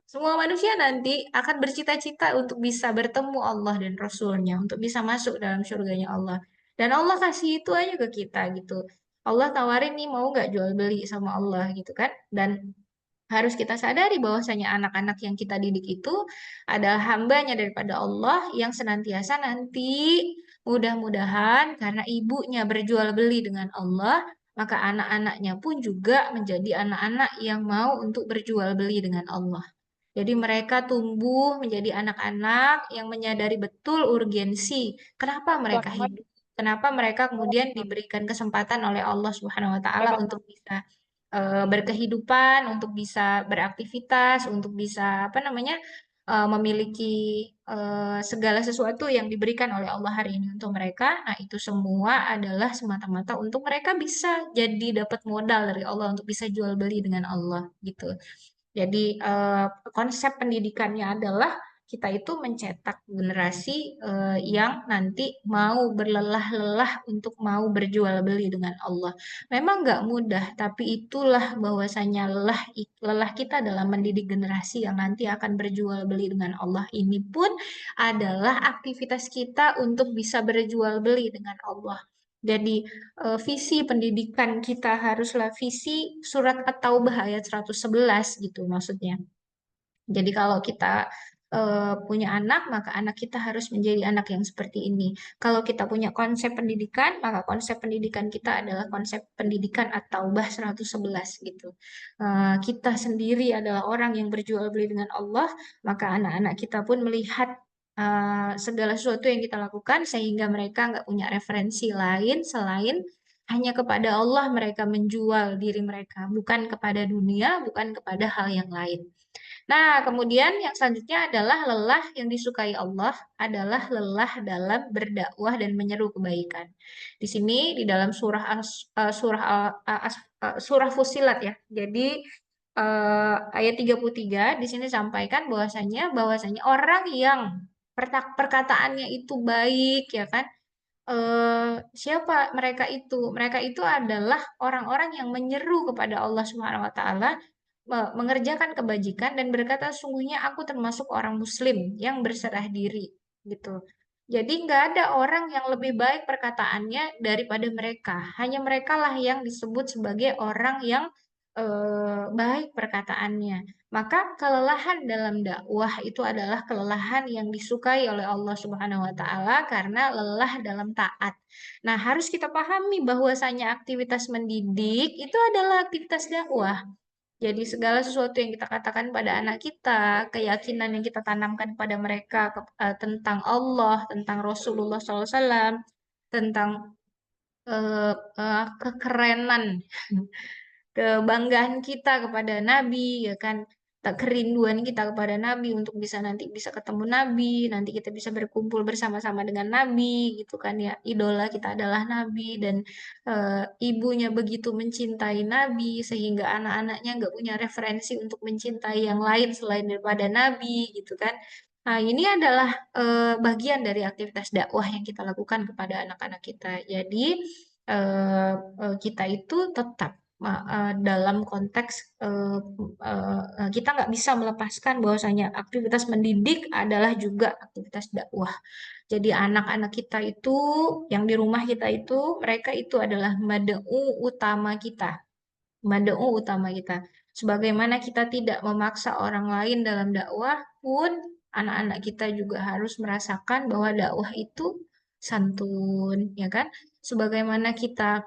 Semua manusia nanti akan bercita-cita untuk bisa bertemu Allah dan Rasulnya, untuk bisa masuk dalam surganya Allah. Dan Allah kasih itu aja ke kita gitu. Allah tawarin nih mau nggak jual beli sama Allah gitu kan. Dan harus kita sadari bahwasanya anak-anak yang kita didik itu adalah hambanya daripada Allah yang senantiasa nanti mudah-mudahan karena ibunya berjual beli dengan Allah, maka anak-anaknya pun juga menjadi anak-anak yang mau untuk berjual beli dengan Allah. Jadi mereka tumbuh menjadi anak-anak yang menyadari betul urgensi kenapa mereka hidup. Kenapa mereka kemudian diberikan kesempatan oleh Allah Subhanahu wa taala untuk bisa berkehidupan, untuk bisa beraktivitas, untuk bisa apa namanya memiliki segala sesuatu yang diberikan oleh Allah hari ini untuk mereka. Nah, itu semua adalah semata-mata untuk mereka bisa jadi dapat modal dari Allah untuk bisa jual beli dengan Allah gitu. Jadi konsep pendidikannya adalah kita itu mencetak generasi yang nanti mau berlelah-lelah untuk mau berjual beli dengan Allah. Memang nggak mudah, tapi itulah bahwasanya lelah kita dalam mendidik generasi yang nanti akan berjual beli dengan Allah ini pun adalah aktivitas kita untuk bisa berjual beli dengan Allah. Jadi visi pendidikan kita haruslah visi surat At-Taubah ayat 111 gitu maksudnya. Jadi kalau kita punya anak, maka anak kita harus menjadi anak yang seperti ini. Kalau kita punya konsep pendidikan, maka konsep pendidikan kita adalah konsep pendidikan At-Taubah 111 gitu. Kita sendiri adalah orang yang berjual beli dengan Allah, maka anak-anak kita pun melihat segala sesuatu yang kita lakukan sehingga mereka nggak punya referensi lain selain hanya kepada Allah mereka menjual diri mereka, bukan kepada dunia, bukan kepada hal yang lain. Nah, kemudian yang selanjutnya adalah lelah yang disukai Allah adalah lelah dalam berdakwah dan menyeru kebaikan. Di sini di dalam surah Fusilat ya. Jadi ayat 33 di sini sampaikan bahwasanya orang yang perkataannya itu baik ya kan. Siapa mereka itu? Mereka itu adalah orang-orang yang menyeru kepada Allah Subhanahu wa taala mengerjakan kebajikan dan berkata sungguhnya aku termasuk orang muslim yang berserah diri gitu. Jadi nggak ada orang yang lebih baik perkataannya daripada mereka. Hanya mereka lah yang disebut sebagai orang yang baik perkataannya. Maka kelelahan dalam dakwah itu adalah kelelahan yang disukai oleh Allah Subhanahu wa taala karena lelah dalam taat. Nah, harus kita pahami bahwasanya aktivitas mendidik itu adalah aktivitas dakwah. Jadi segala sesuatu yang kita katakan pada anak kita, keyakinan yang kita tanamkan pada mereka tentang Allah, tentang Rasulullah SAW, tentang kekerenan, kebanggaan kita kepada Nabi, ya kan, kerinduan kita kepada Nabi untuk bisa nanti bisa ketemu Nabi, nanti kita bisa berkumpul bersama-sama dengan Nabi, gitu kan ya. Idola kita adalah Nabi dan ibunya begitu mencintai Nabi sehingga anak-anaknya nggak punya referensi untuk mencintai yang lain selain daripada Nabi, gitu kan. Nah, ini adalah bagian dari aktivitas dakwah yang kita lakukan kepada anak-anak kita. Jadi kita itu tetap dalam konteks kita nggak bisa melepaskan bahwasanya aktivitas mendidik adalah juga aktivitas dakwah. Jadi anak-anak kita itu yang di rumah kita itu mereka itu adalah mad'u utama kita. Mad'u utama kita. Sebagaimana kita tidak memaksa orang lain dalam dakwah pun anak-anak kita juga harus merasakan bahwa dakwah itu santun, ya kan? Sebagaimana kita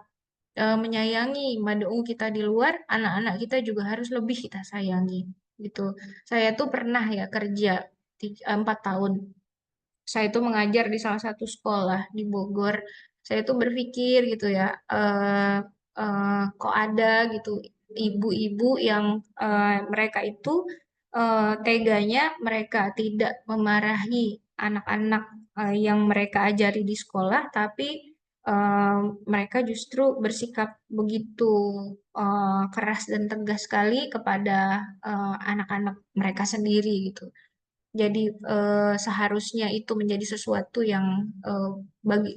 menyayangi mad'u kita di luar, anak-anak kita juga harus lebih kita sayangi gitu. Saya tuh pernah ya kerja 4 tahun. Saya itu mengajar di salah satu sekolah di Bogor. Saya tuh berpikir gitu ya, kok ada gitu ibu-ibu yang mereka itu teganya mereka tidak memarahi anak-anak yang mereka ajari di sekolah, tapi eh, mereka justru bersikap begitu keras dan tegas sekali kepada anak-anak mereka sendiri gitu. Jadi seharusnya itu menjadi sesuatu yang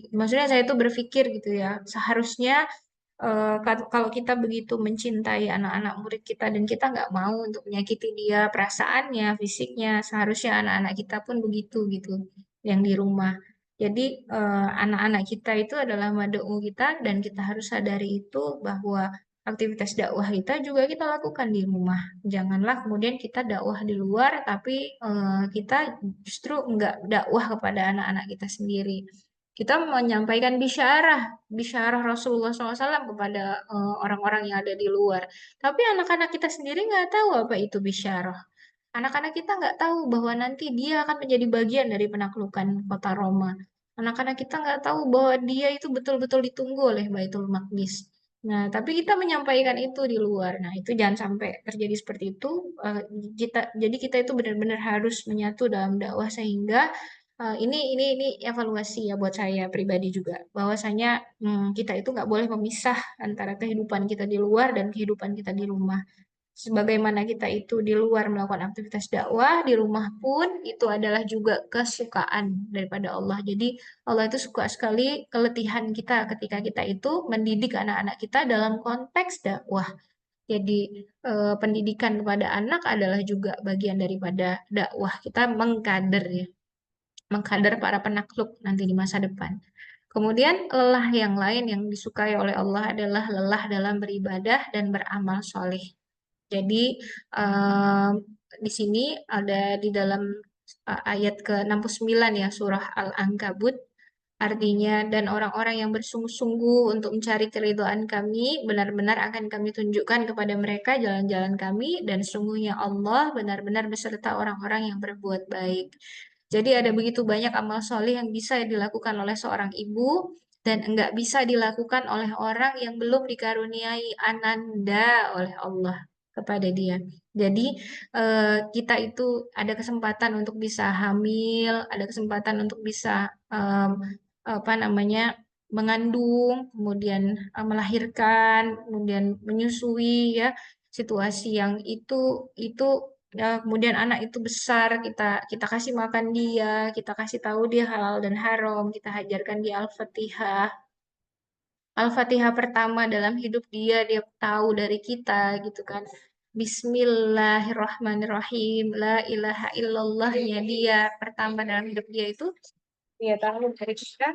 maksudnya saya itu berpikir gitu ya, seharusnya kalau kita begitu mencintai anak-anak murid kita dan kita nggak mau untuk menyakiti dia perasaannya, fisiknya, seharusnya anak-anak kita pun begitu gitu yang di rumah. Jadi anak-anak kita itu adalah mad'u kita dan kita harus sadari itu bahwa aktivitas dakwah kita juga kita lakukan di rumah. Janganlah kemudian kita dakwah di luar tapi kita justru nggak dakwah kepada anak-anak kita sendiri. Kita menyampaikan bisyarah Rasulullah SAW kepada orang-orang yang ada di luar. Tapi anak-anak kita sendiri nggak tahu apa itu bisyarah. Anak-anak kita nggak tahu bahwa nanti dia akan menjadi bagian dari penaklukan kota Roma. Anak-anak kita nggak tahu bahwa dia itu betul-betul ditunggu oleh Baitul Maqdis. Nah, tapi kita menyampaikan itu di luar. Nah, itu jangan sampai terjadi seperti itu. Eh, jadi kita itu benar-benar harus menyatu dalam dakwah sehingga ini evaluasi ya buat saya pribadi juga. Bahwasanya kita itu nggak boleh memisah antara kehidupan kita di luar dan kehidupan kita di rumah. Sebagaimana kita itu di luar melakukan aktivitas dakwah, di rumah pun itu adalah juga kesukaan daripada Allah. Jadi Allah itu suka sekali keletihan kita ketika kita itu mendidik anak-anak kita dalam konteks dakwah. Jadi pendidikan kepada anak adalah juga bagian daripada dakwah. Kita mengkader ya, mengkader para penakluk nanti di masa depan. Kemudian lelah yang lain yang disukai oleh Allah adalah lelah dalam beribadah dan beramal soleh. Jadi em, di sini ada di dalam ayat ke-69 ya surah Al-Ankabut artinya dan orang-orang yang bersungguh-sungguh untuk mencari keridhaan kami benar-benar akan kami tunjukkan kepada mereka jalan-jalan kami dan sungguhnya Allah benar-benar beserta orang-orang yang berbuat baik. Jadi ada begitu banyak amal soleh yang bisa dilakukan oleh seorang ibu dan enggak bisa dilakukan oleh orang yang belum dikaruniai ananda oleh Allah kepada dia. Jadi kita itu ada kesempatan untuk bisa hamil, ada kesempatan untuk bisa apa namanya mengandung, kemudian melahirkan, kemudian menyusui ya situasi yang itu kemudian anak itu besar kita kita kasih makan dia, kita kasih tahu dia halal dan haram, kita ajarkan dia Al-Fatihah. Al-Fatihah pertama dalam hidup dia, dia tahu dari kita gitu kan. Bismillahirrahmanirrahim. La ilaha illallahnya dia pertama dalam hidup dia itu dia tahu dari kita.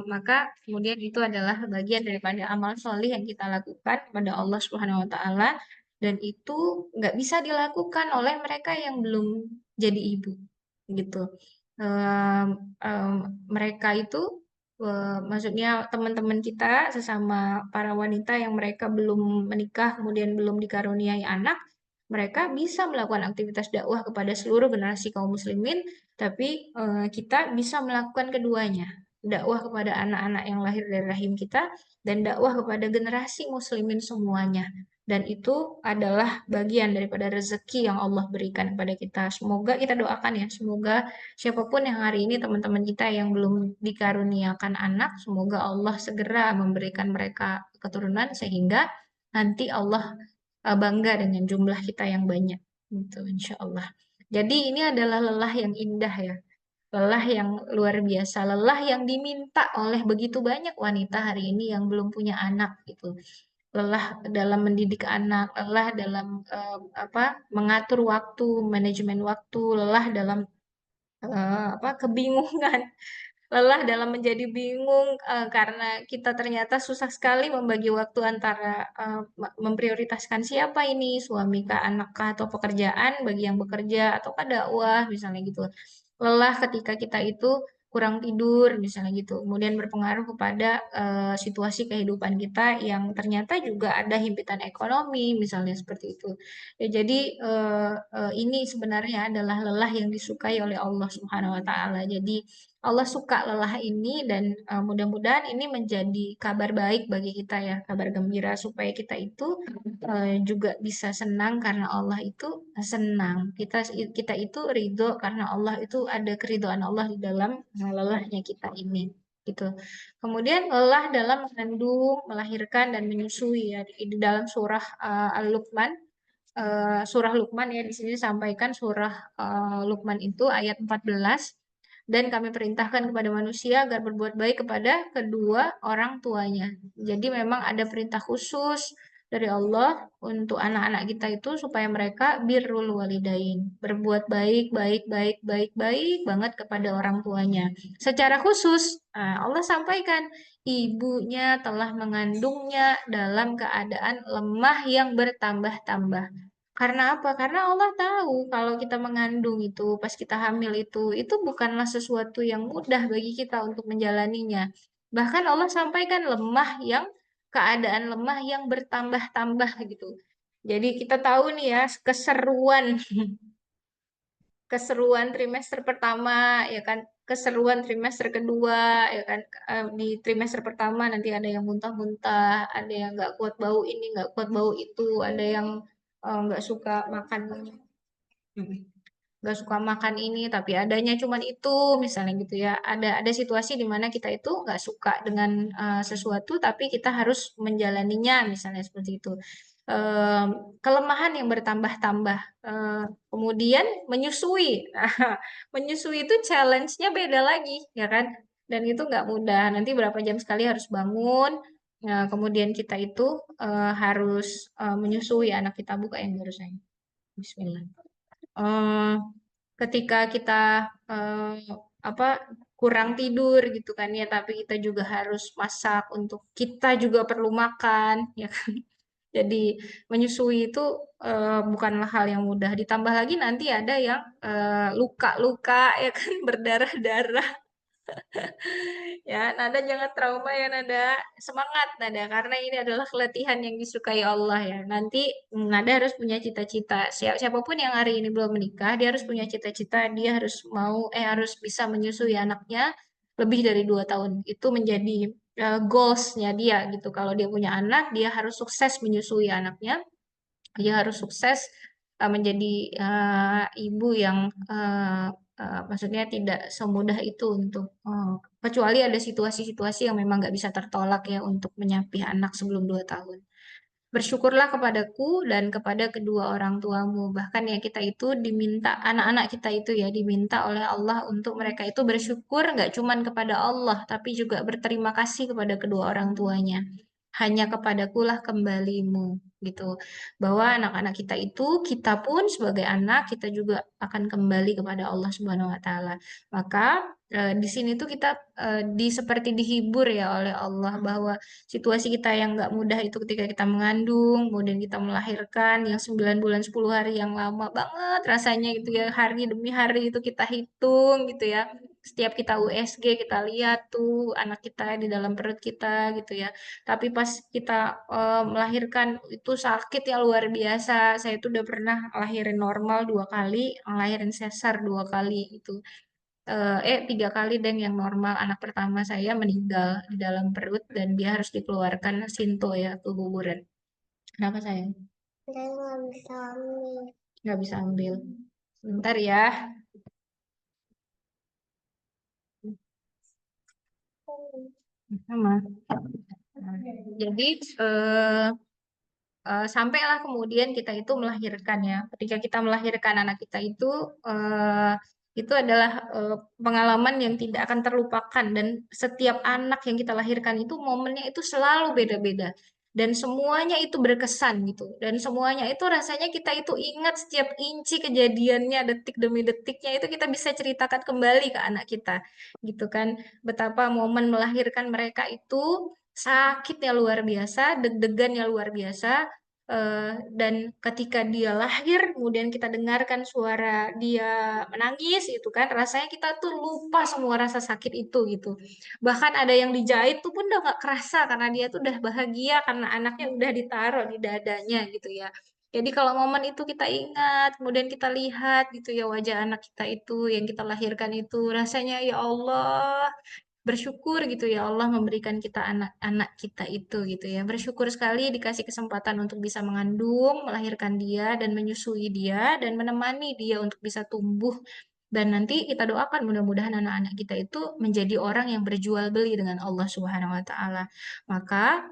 Maka kemudian itu adalah bagian daripada amal solih yang kita lakukan kepada Allah Subhanahu Wa Taala, dan itu nggak bisa dilakukan oleh mereka yang belum jadi ibu, gitu. Em, em, Mereka itu, maksudnya teman-teman kita sesama para wanita yang mereka belum menikah, kemudian belum dikaruniai anak, mereka bisa melakukan aktivitas dakwah kepada seluruh generasi kaum muslimin, tapi kita bisa melakukan keduanya, dakwah kepada anak-anak yang lahir dari rahim kita dan dakwah kepada generasi muslimin semuanya. Dan itu adalah bagian daripada rezeki yang Allah berikan kepada kita. Semoga kita doakan ya, semoga siapapun yang hari ini teman-teman kita yang belum dikaruniakan anak, semoga Allah segera memberikan mereka keturunan sehingga nanti Allah bangga dengan jumlah kita yang banyak. Gitu, insya Allah. Jadi ini adalah lelah yang indah ya. Lelah yang luar biasa, lelah yang diminta oleh begitu banyak wanita hari ini yang belum punya anak gitu. Lelah dalam mendidik anak, lelah dalam mengatur waktu, manajemen waktu, lelah dalam kebingungan, lelah dalam menjadi bingung karena kita ternyata susah sekali membagi waktu antara memprioritaskan siapa ini, suami kah, anak kah, atau pekerjaan bagi yang bekerja atau dakwah misalnya gitu. Lelah ketika kita itu kurang tidur misalnya gitu, kemudian berpengaruh kepada situasi kehidupan kita yang ternyata juga ada himpitan ekonomi misalnya seperti itu. Ya, jadi ini sebenarnya adalah lelah yang disukai oleh Allah Subhanahu Wa Taala. Jadi Allah suka lelah ini, dan mudah-mudahan ini menjadi kabar baik bagi kita ya, kabar gembira supaya kita itu juga bisa senang karena Allah itu senang. Kita itu ridho karena Allah itu ada keridhaan Allah di dalam lelahnya kita ini. Gitu. Kemudian lelah dalam mengandung, melahirkan dan menyusui ya, di dalam surah Al-Luqman, surah Luqman ya, di sini disampaikan surah Luqman itu ayat 14, dan kami perintahkan kepada manusia agar berbuat baik kepada kedua orang tuanya. Jadi memang ada perintah khusus dari Allah untuk anak-anak kita itu supaya mereka birrul walidain, berbuat baik, baik, baik, baik, baik banget kepada orang tuanya. Secara khusus, Allah sampaikan ibunya telah mengandungnya dalam keadaan lemah yang bertambah-tambah. Karena apa? Karena Allah tahu kalau kita mengandung itu, pas kita hamil itu bukanlah sesuatu yang mudah bagi kita untuk menjalaninya. Bahkan Allah sampaikan keadaan lemah yang bertambah-tambah gitu. Jadi kita tahu nih ya keseruan keseruan trimester pertama ya kan, keseruan trimester kedua ya kan. Di trimester pertama nanti ada yang muntah-muntah, ada yang nggak kuat bau ini, nggak kuat bau itu, ada yang nggak suka makan, nggak suka makan ini tapi adanya cuman itu misalnya gitu ya. Ada situasi di mana kita itu nggak suka dengan sesuatu tapi kita harus menjalaninya misalnya seperti itu. Em, Kelemahan yang bertambah-tambah. Kemudian menyusui. Menyusui itu challenge-nya beda lagi ya kan, dan itu nggak mudah, nanti berapa jam sekali harus bangun. Nah, kemudian kita itu harus menyusui anak kita. Buka yang baru saya, Bismillah. eh, Ketika kita eh, apa kurang tidur gitu kan ya, tapi kita juga harus masak, untuk kita juga perlu makan ya kan. Jadi menyusui itu bukanlah hal yang mudah, ditambah lagi nanti ada yang luka-luka ya kan, berdarah-darah. Ya, Nada jangan trauma ya Nada. Semangat Nada, karena ini adalah keletihan yang disukai Allah ya. Nanti Nada harus punya cita-cita. Siapapun yang hari ini belum menikah, dia harus punya cita-cita, dia harus bisa menyusui anaknya lebih dari 2 tahun. Itu menjadi goalsnya dia gitu. Kalau dia punya anak, dia harus sukses menyusui anaknya. Dia harus sukses menjadi ibu yang maksudnya tidak semudah itu untuk kecuali ada situasi-situasi yang memang nggak bisa tertolak ya, untuk menyapih anak sebelum 2 tahun. Bersyukurlah kepadaku dan kepada kedua orang tuamu. Bahkan ya, kita itu diminta, anak-anak kita itu ya diminta oleh Allah untuk mereka itu bersyukur nggak cuman kepada Allah, tapi juga berterima kasih kepada kedua orang tuanya. Hanya kepadakulah kembalimu. gitu. Bahwa anak-anak kita itu, kita pun sebagai anak, kita juga akan kembali kepada Allah Subhanahu wa taala. Maka di sini tuh kita seperti dihibur ya oleh Allah bahwa situasi kita yang nggak mudah itu ketika kita mengandung, kemudian kita melahirkan yang 9 bulan 10 hari yang lama banget rasanya gitu ya, hari demi hari itu kita hitung gitu ya. Setiap kita USG kita lihat tuh anak kita di dalam perut kita gitu ya. Tapi pas kita melahirkan itu sakit ya luar biasa. Saya tuh udah pernah lahirin normal 2 kali, ngelahirin sesar 2 kali itu. 3 kali dan yang normal anak pertama saya meninggal di dalam perut dan dia harus dikeluarkan Sinto ya keguguran. Kenapa sayang? Saya nggak bisa ambil. Nggak bisa ambil. Bentar ya. Sama. Nah, jadi sampailah kemudian kita itu melahirkan ya. Ketika kita melahirkan anak kita itu adalah pengalaman yang tidak akan terlupakan dan setiap anak yang kita lahirkan itu momennya itu selalu beda-beda dan semuanya itu berkesan gitu dan semuanya itu rasanya kita itu ingat setiap inci kejadiannya detik demi detiknya itu kita bisa ceritakan kembali ke anak kita gitu kan betapa momen melahirkan mereka itu sakitnya luar biasa, deg-degannya luar biasa, dan ketika dia lahir, kemudian kita dengarkan suara dia menangis, itu kan rasanya kita tuh lupa semua rasa sakit itu gitu. Bahkan ada yang dijahit tuh pun udah gak kerasa karena dia tuh udah bahagia karena anaknya udah ditaruh di dadanya gitu ya. Jadi kalau momen itu kita ingat, kemudian kita lihat gitu ya wajah anak kita itu yang kita lahirkan itu rasanya ya Allah bersyukur gitu ya Allah memberikan kita anak-anak kita itu gitu ya. Bersyukur sekali dikasih kesempatan untuk bisa mengandung, melahirkan dia dan menyusui dia dan menemani dia untuk bisa tumbuh. Dan nanti kita doakan mudah-mudahan anak-anak kita itu menjadi orang yang berjual beli dengan Allah Subhanahu wa taala. Maka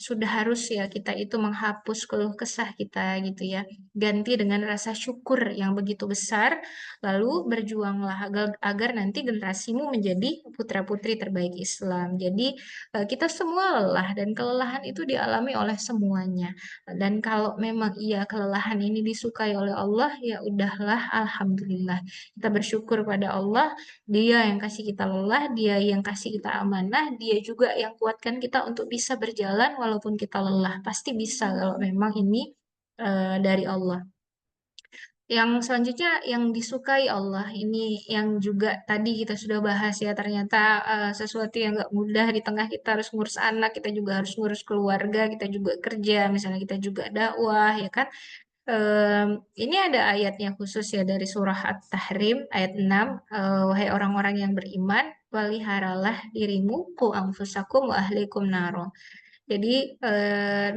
sudah harus ya kita itu menghapus keluh kesah kita gitu ya. Ganti dengan rasa syukur yang begitu besar. Lalu berjuanglah agar nanti generasimu menjadi putra-putri terbaik Islam. Jadi kita semua lelah dan kelelahan itu dialami oleh semuanya. Dan kalau memang iya kelelahan ini disukai oleh Allah, ya udahlah alhamdulillah. Kita bersyukur pada Allah, Dia yang kasih kita lelah, Dia yang kasih kita amanah, Dia juga yang kuatkan kita untuk bisa berjalan walaupun kita lelah. Pasti bisa kalau memang ini dari Allah. Yang selanjutnya yang disukai Allah ini yang juga tadi kita sudah bahas ya ternyata sesuatu yang nggak mudah di tengah kita harus ngurus anak kita juga harus ngurus keluarga kita juga kerja misalnya kita juga dakwah ya kan. Ini ada ayatnya khusus ya dari surah At-Tahrim ayat 6. Wahai orang-orang yang beriman peliharalah dirimu ku anfusakum wa ahlikum naro. Jadi,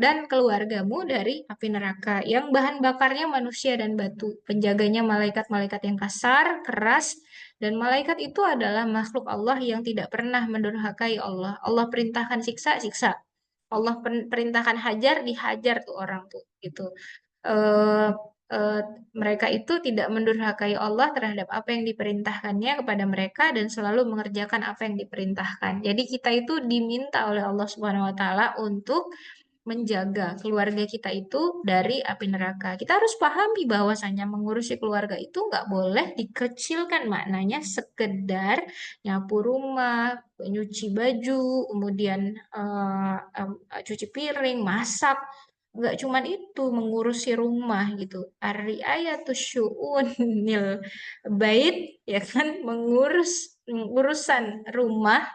dan keluargamu dari api neraka yang bahan bakarnya manusia dan batu. Penjaganya malaikat-malaikat yang kasar, keras, dan malaikat itu adalah makhluk Allah yang tidak pernah mendurhakai Allah. Allah perintahkan siksa, siksa. Allah perintahkan hajar, dihajar tuh orang tuh gitu. Eh, eh, Mereka itu tidak mendurhakai Allah terhadap apa yang diperintahkannya kepada mereka dan selalu mengerjakan apa yang diperintahkan. Jadi kita itu diminta oleh Allah Subhanahu wa taala untuk menjaga keluarga kita itu dari api neraka. Kita harus pahami bahwasanya mengurusi keluarga itu nggak boleh dikecilkan maknanya sekedar nyapu rumah, nyuci baju, kemudian cuci piring, masak. Nggak cuman itu mengurusi rumah gitu. Ar-riayatus syu'unil bait ya kan mengurus urusan rumah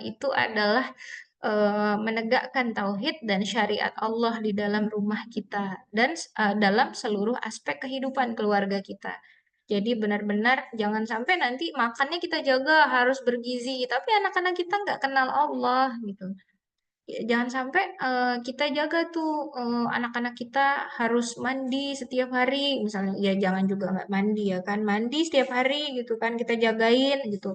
itu adalah menegakkan tauhid dan syariat Allah di dalam rumah kita dan dalam seluruh aspek kehidupan keluarga kita. Jadi benar-benar jangan sampai nanti makannya kita jaga harus bergizi, tapi anak-anak kita nggak kenal Allah gitu. Ya, jangan sampai kita jaga tuh anak-anak kita harus mandi setiap hari, misalnya ya jangan juga nggak mandi ya kan, mandi setiap hari gitu kan kita jagain gitu.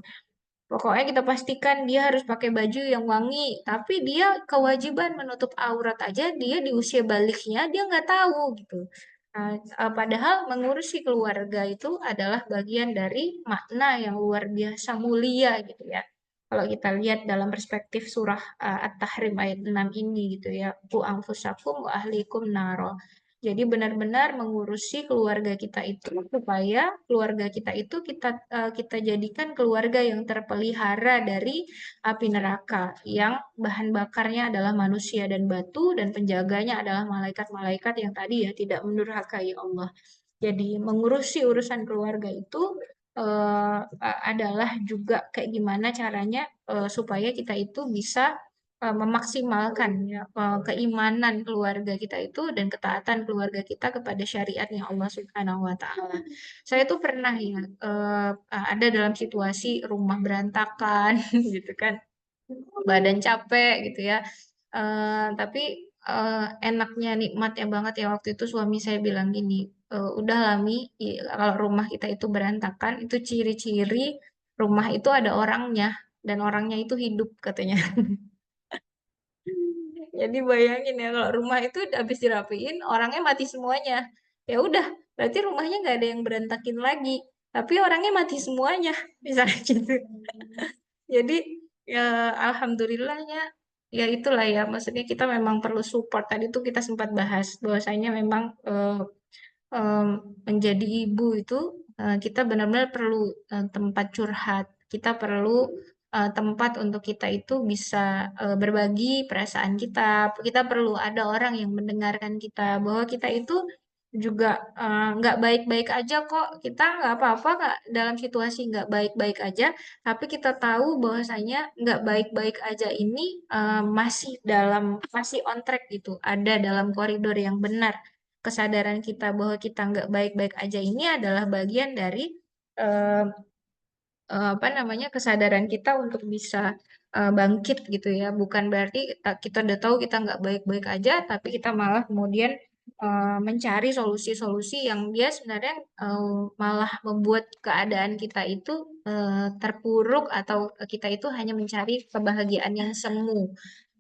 Pokoknya kita pastikan dia harus pakai baju yang wangi, tapi dia kewajiban menutup aurat aja dia di usia baliknya dia nggak tahu gitu. Nah, padahal mengurusi keluarga itu adalah bagian dari makna yang luar biasa mulia gitu ya. Kalau kita lihat dalam perspektif surah At-Tahrim ayat 6 ini gitu ya, ku anfusakum wa ahlikum naro. Jadi benar-benar mengurusi keluarga kita itu supaya keluarga kita itu kita jadikan keluarga yang terpelihara dari api neraka yang bahan bakarnya adalah manusia dan batu dan penjaganya adalah malaikat-malaikat yang tadi ya tidak mendurhakai Allah. Jadi mengurusi urusan keluarga itu adalah juga kayak gimana caranya supaya kita itu bisa memaksimalkan ya, keimanan keluarga kita itu dan ketaatan keluarga kita kepada syariatnya Allah Subhanahu wa taala. Saya tuh pernah ya ada dalam situasi rumah berantakan gitu kan, badan capek gitu ya. Tapi enaknya nikmatnya banget ya waktu itu suami saya bilang gini, udah Lami, kalau rumah kita itu berantakan, itu ciri-ciri rumah itu ada orangnya dan orangnya itu hidup katanya. Jadi bayangin ya kalau rumah itu habis dirapiin, orangnya mati semuanya. Ya udah, berarti rumahnya nggak ada yang berantakin lagi. Tapi orangnya mati semuanya, misalnya gitu. Jadi ya alhamdulillahnya ya itulah ya maksudnya kita memang perlu support. Tadi tuh kita sempat bahas bahwasanya memang em, menjadi ibu itu kita benar-benar perlu tempat curhat. Kita perlu tempat untuk kita itu bisa berbagi perasaan kita. Kita perlu ada orang yang mendengarkan kita bahwa kita itu juga nggak baik-baik aja kok. Kita nggak apa-apa nggak dalam situasi nggak baik-baik aja. Tapi kita tahu bahwasanya nggak baik-baik aja ini masih on track gitu. Ada dalam koridor yang benar. Kesadaran kita bahwa kita nggak baik-baik aja ini adalah bagian dari eh, apa namanya kesadaran kita untuk bisa bangkit gitu ya. Bukan berarti kita udah tahu kita nggak baik-baik aja, tapi kita malah kemudian mencari solusi-solusi yang dia sebenarnya malah membuat keadaan kita itu terpuruk atau kita itu hanya mencari kebahagiaan yang semu.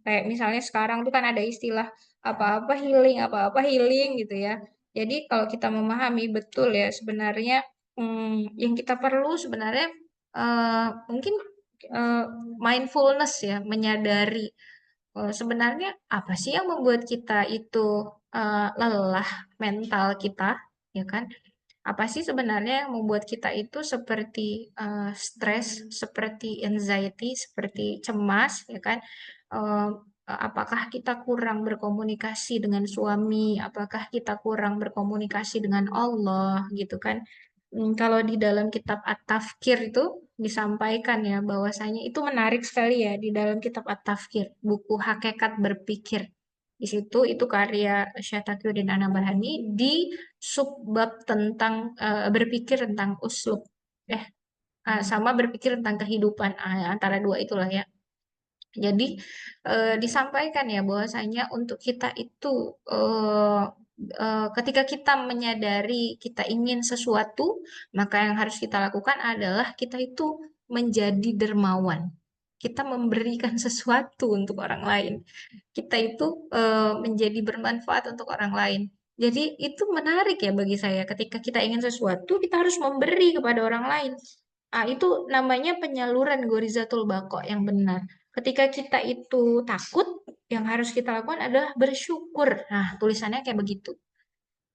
Kayak misalnya sekarang tuh kan ada istilah apa-apa healing gitu ya. Jadi kalau kita memahami betul ya sebenarnya yang kita perlu sebenarnya mungkin eh, mindfulness ya, menyadari sebenarnya apa sih yang membuat kita itu lelah mental kita, ya kan? Apa sih sebenarnya yang membuat kita itu seperti stres, seperti anxiety, seperti cemas, ya kan? Eh, apakah kita kurang berkomunikasi dengan suami? Apakah kita kurang berkomunikasi dengan Allah, gitu kan? Kalau di dalam kitab At-Tafkir itu disampaikan ya bahwasanya itu menarik sekali ya di dalam kitab At-Tafkir, buku Hakikat Berpikir. Di situ itu karya Syekh Taqiyuddin An-Nabhani di subbab tentang berpikir tentang uslub eh sama berpikir tentang kehidupan antara dua itulah ya. Jadi disampaikan ya bahwasanya untuk kita itu eh, ketika kita menyadari kita ingin sesuatu, maka yang harus kita lakukan adalah kita itu menjadi dermawan. Kita memberikan sesuatu untuk orang lain. Kita itu menjadi bermanfaat untuk orang lain. Jadi itu menarik ya bagi saya. Ketika kita ingin sesuatu, kita harus memberi kepada orang lain. Itu namanya penyaluran gorizatul bako yang benar. Ketika kita itu takut, yang harus kita lakukan adalah bersyukur. Nah, tulisannya kayak begitu.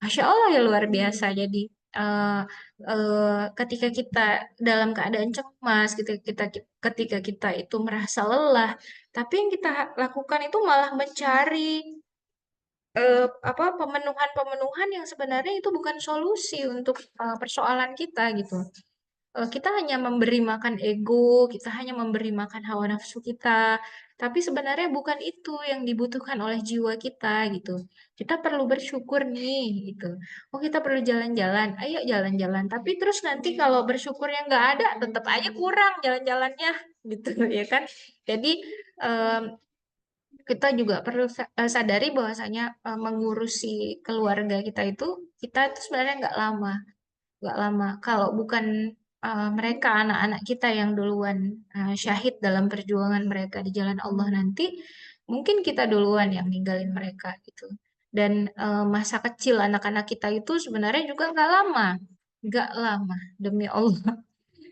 Masya Allah ya luar biasa. Jadi eh, ketika kita dalam keadaan cemas, ketika kita itu merasa lelah, tapi yang kita lakukan itu malah mencari pemenuhan-pemenuhan yang sebenarnya itu bukan solusi untuk persoalan kita gitu. Kita hanya memberi makan ego, kita hanya memberi makan hawa nafsu kita, tapi sebenarnya bukan itu yang dibutuhkan oleh jiwa kita gitu. Kita perlu bersyukur nih gitu. Oh kita perlu jalan-jalan, ayo jalan-jalan. Tapi terus nanti kalau bersyukurnya nggak ada, tetap aja kurang jalan-jalannya gitu ya kan. Jadi em, kita juga perlu sadari bahwasanya mengurusi keluarga kita itu sebenarnya nggak lama. Kalau bukan mereka anak-anak kita yang duluan syahid dalam perjuangan mereka di jalan Allah nanti, mungkin kita duluan yang ninggalin mereka gitu. Dan masa kecil anak-anak kita itu sebenarnya juga nggak lama demi Allah.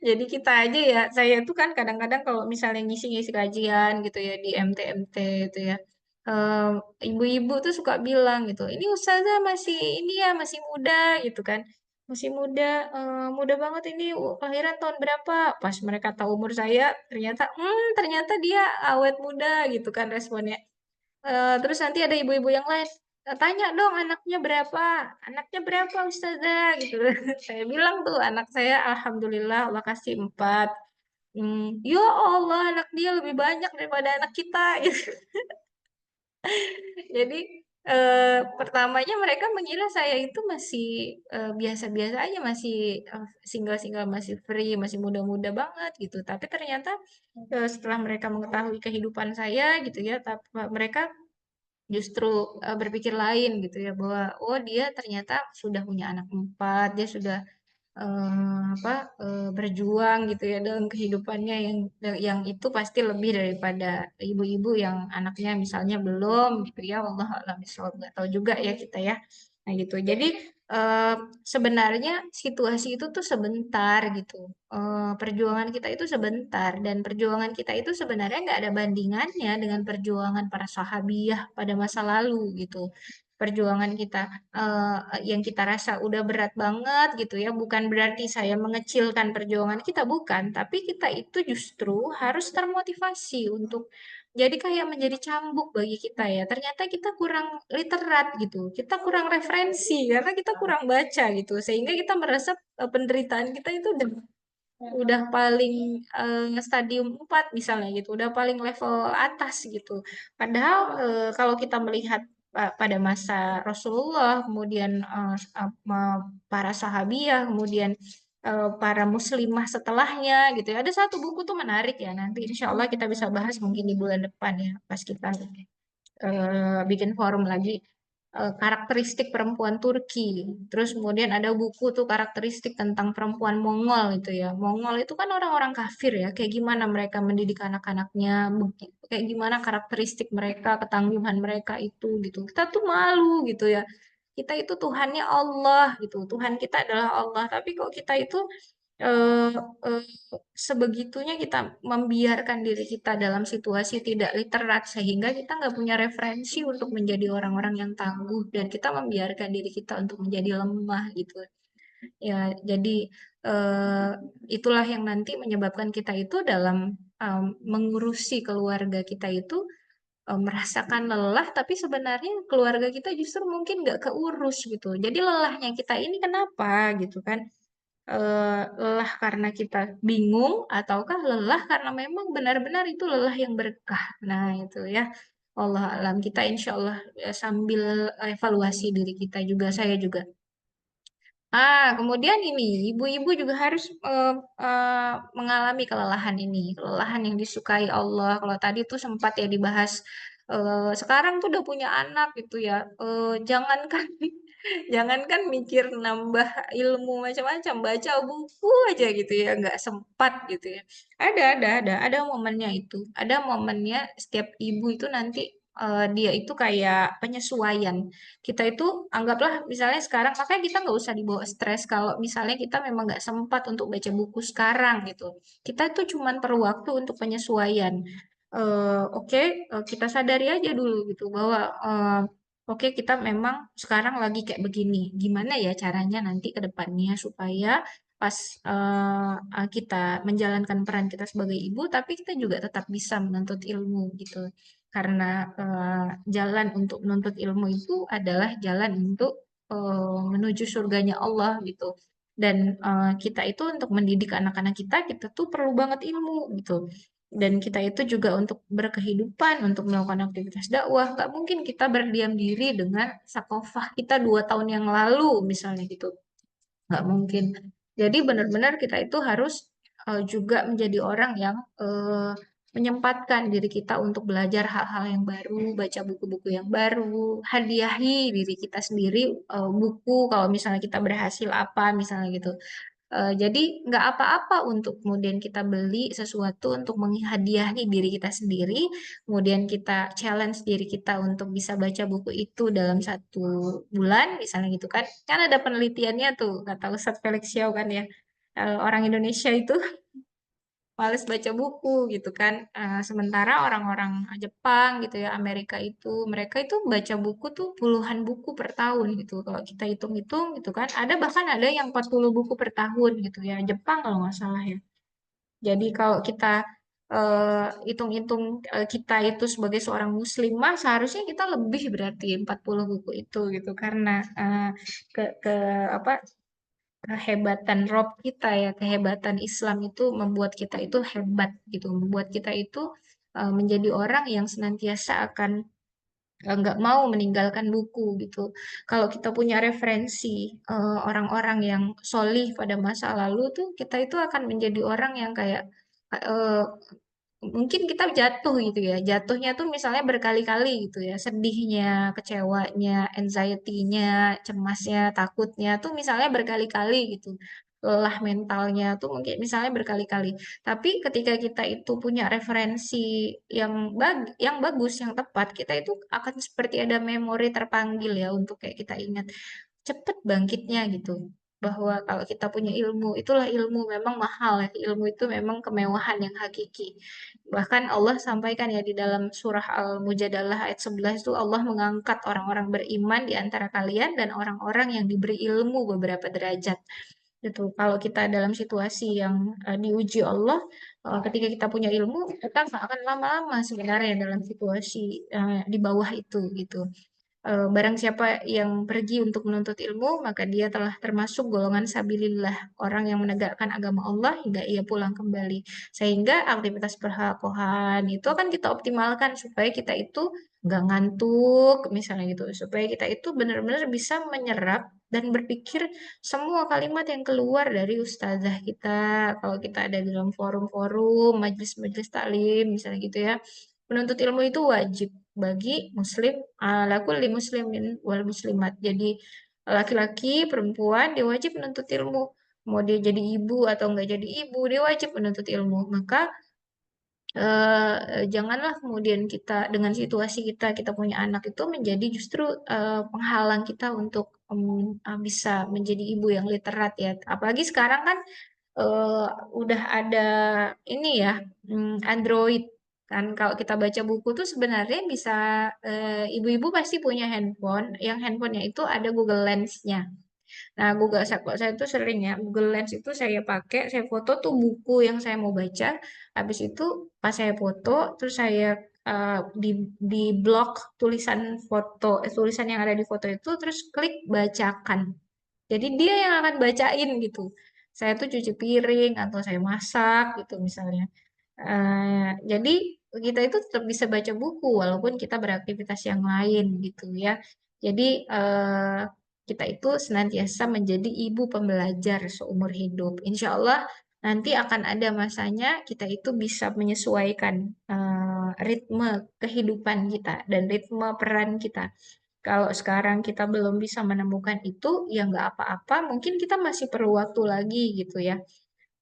Jadi kita aja ya, saya tuh kan kadang-kadang kalau misalnya ngisi-ngisi kajian gitu ya di MT-MT itu ya, eh, ibu-ibu tuh suka bilang gitu, ini ustazah masih ini ya masih muda gitu kan, masih muda, muda banget ini kelahiran tahun berapa? Pas mereka tahu umur saya, ternyata dia awet muda gitu kan responnya. Terus nanti ada ibu-ibu yang lain, tanya dong anaknya berapa Ustazah gitu. Saya bilang tuh anak saya Alhamdulillah Allah kasih 4. Ya Allah anak dia lebih banyak daripada anak kita. Jadi pertamanya mereka mengira saya itu masih biasa-biasa aja, masih single-single, masih free, masih muda-muda banget gitu. Tapi ternyata setelah mereka mengetahui kehidupan saya gitu ya, mereka justru berpikir lain gitu ya, bahwa oh dia ternyata sudah punya anak 4, dia sudah berjuang gitu ya dalam kehidupannya yang itu pasti lebih daripada ibu-ibu yang anaknya misalnya belum gitu ya, Allah alam bishawab, nggak tahu juga ya kita ya. Nah gitu, jadi eh, sebenarnya situasi itu tuh sebentar gitu. Perjuangan kita itu sebentar, dan perjuangan kita itu sebenarnya nggak ada bandingannya dengan perjuangan para sahabiah pada masa lalu gitu. Perjuangan kita yang kita rasa udah berat banget gitu ya, bukan berarti saya mengecilkan perjuangan kita, bukan, tapi kita itu justru harus termotivasi untuk jadi kayak menjadi cambuk bagi kita ya. Ternyata kita kurang literat gitu, kita kurang referensi karena kita kurang baca gitu, sehingga kita merasa penderitaan kita itu udah paling stadium 4 misalnya gitu, udah paling level atas gitu. Padahal kalau kita melihat pada masa Rasulullah, kemudian para sahabiah, kemudian para muslimah setelahnya gitu ya. Ada satu buku tuh menarik ya, nanti insya Allah kita bisa bahas mungkin di bulan depan ya, pas kita bikin forum lagi, karakteristik perempuan Turki. Terus kemudian ada buku tuh karakteristik tentang perempuan Mongol itu ya. Mongol itu kan orang-orang kafir ya. Kayak gimana mereka mendidik anak-anaknya, kayak gimana karakteristik mereka, ketangguhan mereka itu gitu. Kita tuh malu gitu ya. Kita itu Tuhannya Allah gitu. Tuhan kita adalah Allah. Tapi kok kita itu eh, eh, sebegitunya kita membiarkan diri kita dalam situasi tidak literat, sehingga kita nggak punya referensi untuk menjadi orang-orang yang tangguh, dan kita membiarkan diri kita untuk menjadi lemah gitu ya. Jadi eh, itulah yang nanti menyebabkan kita itu dalam mengurusi keluarga kita itu merasakan lelah, tapi sebenarnya keluarga kita justru mungkin nggak keurus gitu. Jadi lelahnya kita ini kenapa gitu kan? Lelah karena kita bingung, ataukah lelah karena memang benar-benar itu lelah yang berkah. Nah, itu ya. Allah alam, kita insya Allah sambil evaluasi diri kita juga, saya juga. Kemudian ini, ibu-ibu juga harus mengalami kelelahan ini, kelelahan yang disukai Allah. Kalau tadi tuh sempat ya dibahas, sekarang tuh udah punya anak gitu ya, jangankan jangankan mikir nambah ilmu macam-macam, baca buku aja gitu ya, nggak sempat gitu ya. Ada momennya itu, ada momennya setiap ibu itu nanti dia itu kayak penyesuaian. Kita itu anggaplah misalnya sekarang, makanya kita nggak usah dibawa stres kalau misalnya kita memang nggak sempat untuk baca buku sekarang gitu. Kita itu cuman perlu waktu untuk penyesuaian. Oke, kita sadari aja dulu gitu bahwa oke kita memang sekarang lagi kayak begini. Gimana ya caranya nanti ke depannya supaya pas kita menjalankan peran kita sebagai ibu, tapi kita juga tetap bisa menuntut ilmu gitu. Karena jalan untuk menuntut ilmu itu adalah jalan untuk menuju surganya Allah gitu. Dan kita itu untuk mendidik anak-anak kita, kita tuh perlu banget ilmu gitu. Dan kita itu juga untuk berkehidupan, untuk melakukan aktivitas dakwah. Gak mungkin kita berdiam diri dengan sakofah kita 2 tahun yang lalu, misalnya gitu. Nggak mungkin. Jadi benar-benar kita itu harus juga menjadi orang yang menyempatkan diri kita untuk belajar hal-hal yang baru, baca buku-buku yang baru, hadiahi diri kita sendiri buku kalau misalnya kita berhasil apa, misalnya gitu. Jadi nggak apa-apa untuk kemudian kita beli sesuatu untuk menghadiahi diri kita sendiri, kemudian kita challenge diri kita untuk bisa baca buku itu dalam 1 bulan, misalnya gitu kan. Kan ada penelitiannya tuh, kata Ustadz Felix Xiao kan ya. orang Indonesia itu males baca buku gitu kan. Sementara orang-orang Jepang gitu ya, Amerika itu, mereka itu baca buku tuh puluhan buku per tahun gitu. Kalau kita hitung-hitung gitu kan, bahkan ada yang 40 buku per tahun gitu ya, Jepang kalau nggak salah ya. Jadi kalau kita hitung-hitung kita itu sebagai seorang muslimah, seharusnya kita lebih berarti 40 buku itu gitu, karena ke apa kehebatan Rob kita ya, kehebatan Islam itu membuat kita itu hebat gitu, membuat kita itu menjadi orang yang senantiasa akan nggak mau meninggalkan buku gitu. Kalau kita punya referensi orang-orang yang solih pada masa lalu tuh, kita itu akan menjadi orang yang kayak eh, mungkin kita jatuh gitu ya. Jatuhnya tuh misalnya berkali-kali gitu ya. Sedihnya, kecewanya, anxiety-nya, cemasnya, takutnya tuh misalnya berkali-kali gitu. Lelah mentalnya tuh mungkin misalnya berkali-kali. Tapi ketika kita itu punya referensi yang bagus, yang tepat, kita itu akan seperti ada memori terpanggil ya untuk kayak kita ingat cepet bangkitnya gitu. Bahwa kalau kita punya ilmu, itulah ilmu memang mahal ya. Ilmu itu memang kemewahan yang hakiki. Bahkan Allah sampaikan ya di dalam surah Al-Mujadalah ayat 11 itu, Allah mengangkat orang-orang beriman di antara kalian dan orang-orang yang diberi ilmu beberapa derajat. Gitu. Kalau kita dalam situasi yang diuji Allah, ketika kita punya ilmu, kita nggak akan lama-lama sebenarnya dalam situasi di bawah itu gitu. Barang siapa yang pergi untuk menuntut ilmu, maka dia telah termasuk golongan sabilillah, orang yang menegakkan agama Allah hingga ia pulang kembali. Sehingga aktivitas perhakohan itu akan kita optimalkan supaya kita itu nggak ngantuk, misalnya gitu. Supaya kita itu benar-benar bisa menyerap dan berpikir semua kalimat yang keluar dari ustazah kita. Kalau kita ada dalam forum-forum, majelis-majelis taklim, misalnya gitu ya. Menuntut ilmu itu wajib bagi muslim, ala kulli muslimin wal muslimat. Jadi laki-laki, perempuan, dia wajib menuntut ilmu. Mau dia jadi ibu atau enggak jadi ibu, dia wajib menuntut ilmu. Maka janganlah kemudian kita dengan situasi kita punya anak itu menjadi justru penghalang kita untuk bisa menjadi ibu yang literat ya. Apalagi sekarang kan eh, udah ada ini ya, Android kan. Kalau kita baca buku tuh sebenarnya bisa, ibu-ibu pasti punya handphone yang handphonenya itu ada Google Lens-nya. Nah, kok saya tuh sering ya, Google Lens itu saya pakai, saya foto tuh buku yang saya mau baca. Habis itu pas saya foto, terus saya di blok tulisan tulisan yang ada di foto itu, terus klik bacakan. Jadi dia yang akan bacain gitu. Saya tuh cuci piring atau saya masak gitu misalnya. Jadi kita itu tetap bisa baca buku walaupun kita beraktivitas yang lain gitu ya. Jadi kita itu senantiasa menjadi ibu pembelajar seumur hidup. Insya Allah nanti akan ada masanya kita itu bisa menyesuaikan ritme kehidupan kita dan ritme peran kita. Kalau sekarang kita belum bisa menemukan itu, ya nggak apa-apa. Mungkin kita masih perlu waktu lagi gitu ya.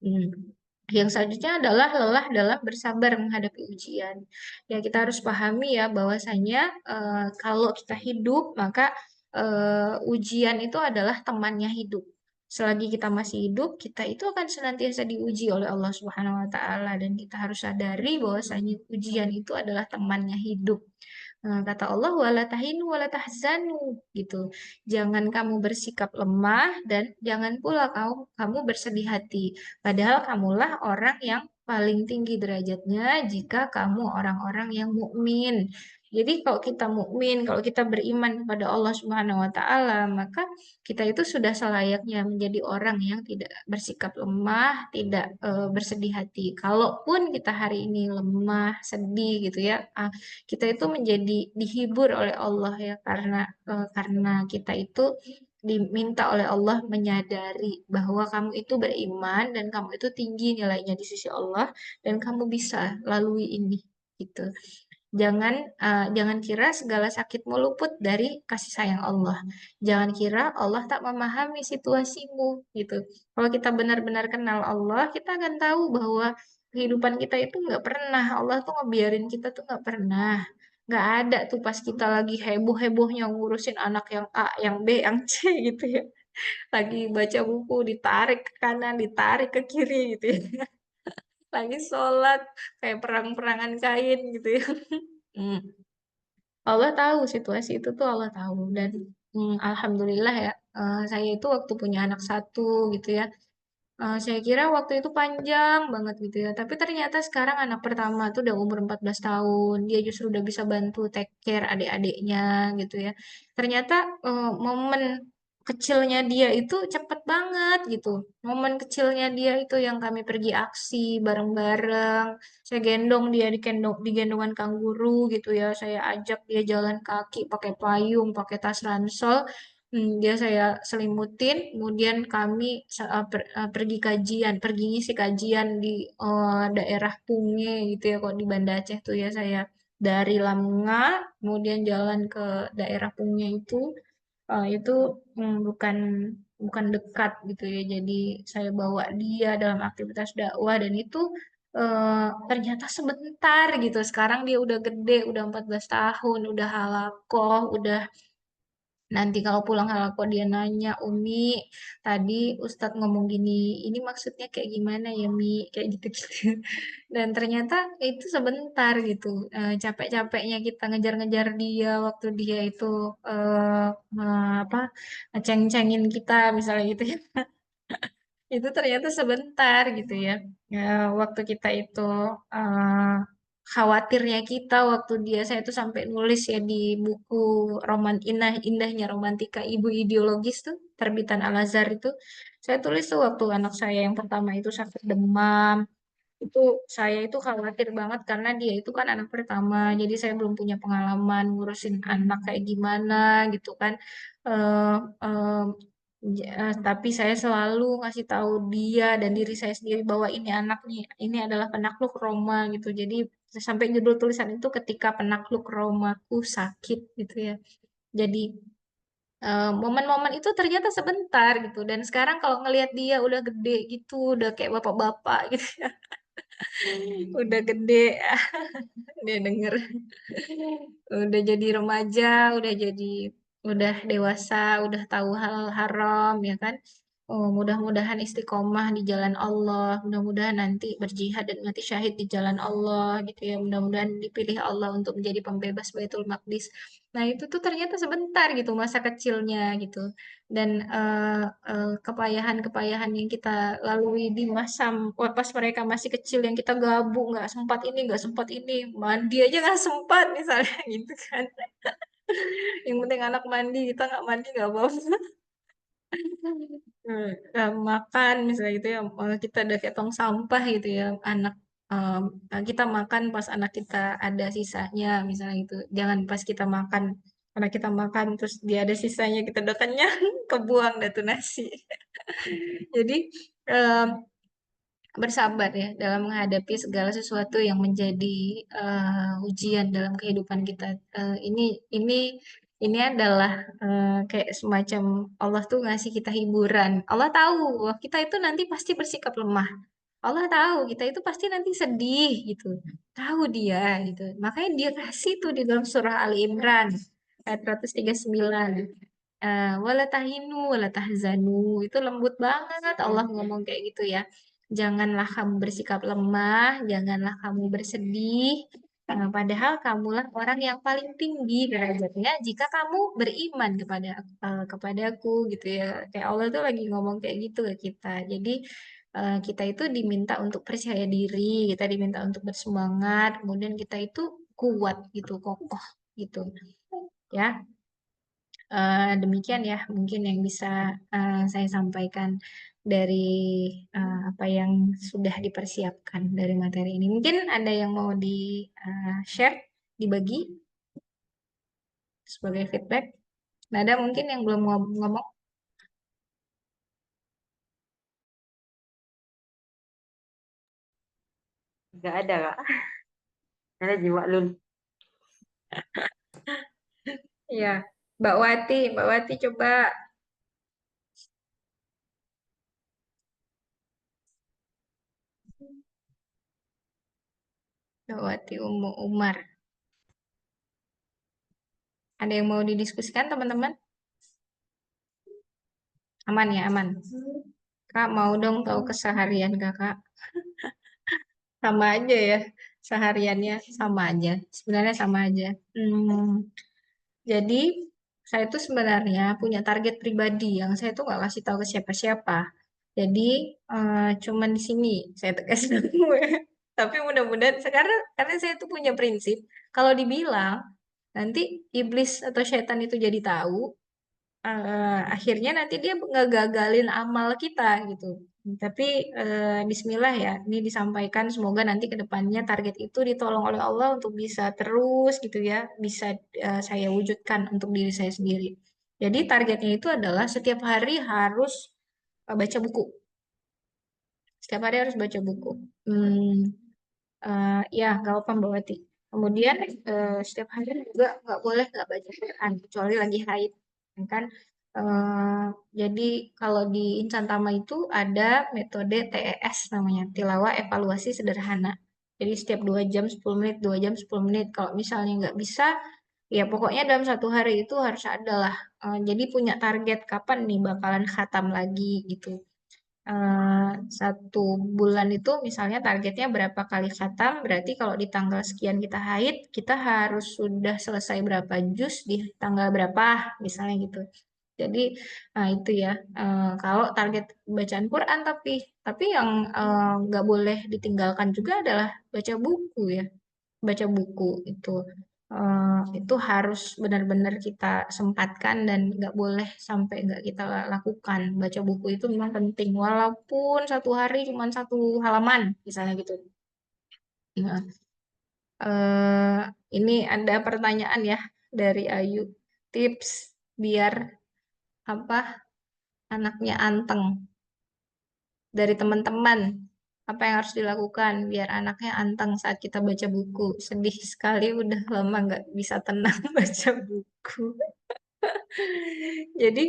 Hmm. Yang selanjutnya adalah lelah dalam bersabar menghadapi ujian. Ya, kita harus pahami ya bahwasanya kalau kita hidup, maka ujian itu adalah temannya hidup. Selagi kita masih hidup, kita itu akan senantiasa diuji oleh Allah Subhanahu wa taala, dan kita harus sadari bahwasanya ujian itu adalah temannya hidup. Kata Allah, wala tahinu wala tahzanu gitu. Jangan kamu bersikap lemah dan jangan pula kamu bersedih hati. Padahal kamulah orang yang paling tinggi derajatnya jika kamu orang-orang yang mukmin. Jadi kalau kita mukmin, kalau kita beriman kepada Allah Subhanahu wa taala, maka kita itu sudah selayaknya menjadi orang yang tidak bersikap lemah, tidak bersedih hati. Kalaupun kita hari ini lemah, sedih gitu ya, kita itu menjadi dihibur oleh Allah ya, karena kita itu diminta oleh Allah menyadari bahwa kamu itu beriman dan kamu itu tinggi nilainya di sisi Allah dan kamu bisa lalui ini gitu. Jangan kira segala sakitmu luput dari kasih sayang Allah. Jangan kira Allah tak memahami situasimu gitu. Kalau kita benar-benar kenal Allah, kita akan tahu bahwa kehidupan kita itu nggak pernah Allah tuh ngebiarin kita tuh nggak pernah. Nggak ada tuh pas kita lagi heboh-hebohnya ngurusin anak yang A, yang B, yang C gitu ya. Lagi baca buku ditarik ke kanan, ditarik ke kiri gitu ya. Lagi sholat kayak perang-perangan kain gitu ya. Hmm. Allah tahu situasi itu tuh Allah tahu dan alhamdulillah ya saya itu waktu punya anak satu gitu ya. Saya kira waktu itu panjang banget gitu ya. Tapi ternyata sekarang anak pertama tuh udah umur 14 tahun. Dia justru udah bisa bantu take care adik-adiknya gitu ya. Ternyata momen kecilnya dia itu cepet banget gitu. Momen kecilnya dia itu yang kami pergi aksi bareng-bareng. Saya gendong dia di gendongan kanguru gitu ya. Saya ajak dia jalan kaki pakai payung, pakai tas ransel. Dia saya selimutin, kemudian kami pergi kajian, pergi ngisi kajian di daerah Punge gitu ya, kok di Banda Aceh tuh ya saya dari Lamnga, kemudian jalan ke daerah Punge itu bukan bukan dekat gitu ya, jadi saya bawa dia dalam aktivitas dakwah dan itu ternyata sebentar gitu. Sekarang dia udah gede, udah 14 tahun, udah halakoh, udah nanti kalau pulang kok dia nanya, Umi, tadi Ustadz ngomong gini, ini maksudnya kayak gimana ya, Mi? Kayak gitu-gitu. Dan ternyata itu sebentar gitu. Capek-capeknya kita ngejar-ngejar dia waktu dia itu apa ngeceng-cengin kita misalnya gitu ya. Itu ternyata sebentar gitu ya. Ya, waktu kita itu eh, khawatirnya kita waktu saya tuh sampai nulis ya di buku roman indahnya romantika ibu ideologis tuh terbitan Al Azhar itu saya tulis tuh waktu anak saya yang pertama itu sakit demam itu saya itu khawatir banget karena dia itu kan anak pertama jadi saya belum punya pengalaman ngurusin anak kayak gimana gitu kan. Eh, eh, tapi saya selalu ngasih tahu dia dan diri saya sendiri bahwa ini anak nih ini adalah penakluk Roma gitu jadi sampai judul tulisan itu ketika penakluk Romaku sakit gitu ya jadi momen-momen itu ternyata sebentar gitu dan sekarang kalau ngelihat dia udah gede gitu udah kayak bapak-bapak gitu udah gede dia denger udah jadi remaja udah dewasa udah tahu hal haram ya kan. Oh, mudah-mudahan istiqomah di jalan Allah mudah-mudahan nanti berjihad dan mati syahid di jalan Allah gitu ya mudah-mudahan dipilih Allah untuk menjadi pembebas Baitul Maqdis. Nah itu tuh ternyata sebentar gitu masa kecilnya gitu dan kepayahan-kepayahan yang kita lalui di masa pas mereka masih kecil yang kita gabung nggak sempat ini mandi aja nggak sempat misalnya gitu kan yang penting anak mandi kita nggak mandi nggak apa-apa. Makan misalnya gitu ya kita udah kayak tong sampah gitu ya anak em, kita makan pas anak kita ada sisanya misalnya gitu jangan pas kita makan karena kita makan terus dia ada sisanya kita udah kenyang kebuang dah tuh nasi. Jadi em, bersabar ya dalam menghadapi segala sesuatu yang menjadi ujian dalam kehidupan kita. Ini ini adalah kayak semacam Allah tuh ngasih kita hiburan. Allah tahu bahwa kita itu nanti pasti bersikap lemah. Allah tahu kita itu pasti nanti sedih gitu. Tahu dia gitu. Makanya dia kasih tuh di dalam surah Ali Imran ayat 139. Wala tahinu, wala tahzanu. Itu lembut banget Allah ngomong kayak gitu ya. Janganlah kamu bersikap lemah, janganlah kamu bersedih. Padahal kamulah orang yang paling tinggi derajatnya jika kamu beriman kepadaku gitu ya. Kayak Allah tuh lagi ngomong kayak gitu ke kita. Jadi kita itu diminta untuk percaya diri, kita diminta untuk bersemangat, kemudian kita itu kuat gitu, kokoh gitu. Ya, demikian ya mungkin yang bisa saya sampaikan dari apa yang sudah dipersiapkan dari materi ini. Mungkin ada yang mau di share, dibagi sebagai feedback. Nada mungkin yang belum ngomong. Nggak ada, Kak. Ada jiwa lun. Ya, Mbak Wati coba. Mbak Wati Umar. Ada yang mau didiskusikan teman-teman? Aman ya, aman. Kak, mau dong tahu keseharian Kakak? Sama aja ya, sehariannya sama aja. Sebenarnya sama aja. Jadi, saya tuh sebenarnya punya target pribadi yang saya tuh nggak kasih tahu ke siapa-siapa. Jadi, cuman di sini saya tegaskan. Tapi mudah-mudahan sekarang karena saya tuh punya prinsip, kalau dibilang nanti iblis atau setan itu jadi tahu, akhirnya nanti dia ngegagalin amal kita gitu. Tapi Bismillah ya, ini disampaikan semoga nanti ke depannya target itu ditolong oleh Allah untuk bisa terus gitu ya, bisa saya wujudkan untuk diri saya sendiri. Jadi targetnya itu adalah setiap hari harus baca buku. Setiap hari harus baca buku. Ya, nggak apa Mbak Wati. Kemudian setiap hari juga nggak boleh nggak baca Quran kecuali lagi haid, ya kan? Eh, jadi kalau di Insan Tama itu ada metode TES namanya, tilawah evaluasi sederhana. Jadi setiap 2 jam 10 menit, 2 jam 10 menit. Kalau misalnya nggak bisa, ya pokoknya dalam satu hari itu harus ada lah. Jadi punya target kapan nih bakalan khatam lagi gitu. 1 bulan itu misalnya targetnya berapa kali khatam, berarti kalau di tanggal sekian kita haid, kita harus sudah selesai berapa juz di tanggal berapa, misalnya gitu. Jadi, nah itu ya, kalau target bacaan Quran tapi yang nggak boleh ditinggalkan juga adalah baca buku ya, baca buku itu harus benar-benar kita sempatkan dan nggak boleh sampai nggak kita lakukan. Baca buku itu memang penting walaupun satu hari cuma 1 halaman misalnya gitu. Nah, eh, ini ada pertanyaan ya dari Ayu, tips biar apa anaknya anteng dari teman-teman, apa yang harus dilakukan biar anaknya anteng saat kita baca buku. Sedih sekali udah lama nggak bisa tenang baca buku. Jadi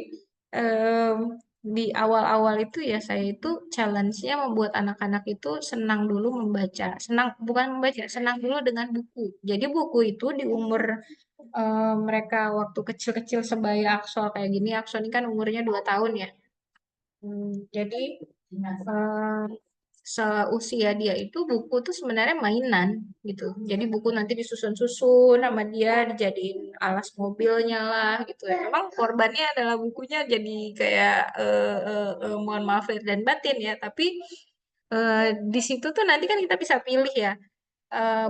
em, di awal-awal itu ya saya itu challenge-nya membuat anak-anak itu senang dulu membaca. Senang bukan membaca, senang dulu dengan buku. Jadi buku itu di umur mereka waktu kecil-kecil sebaya Aqsa kayak gini. Aqsa ini kan umurnya 2 tahun ya. Jadi eh, seusia dia itu buku tuh sebenarnya mainan gitu. Jadi buku nanti disusun-susun sama dia dijadiin alas mobilnya lah gitu ya. Memang korbannya adalah bukunya jadi kayak mohon maaf lahir dan batin ya. Tapi di situ tuh nanti kan kita bisa pilih ya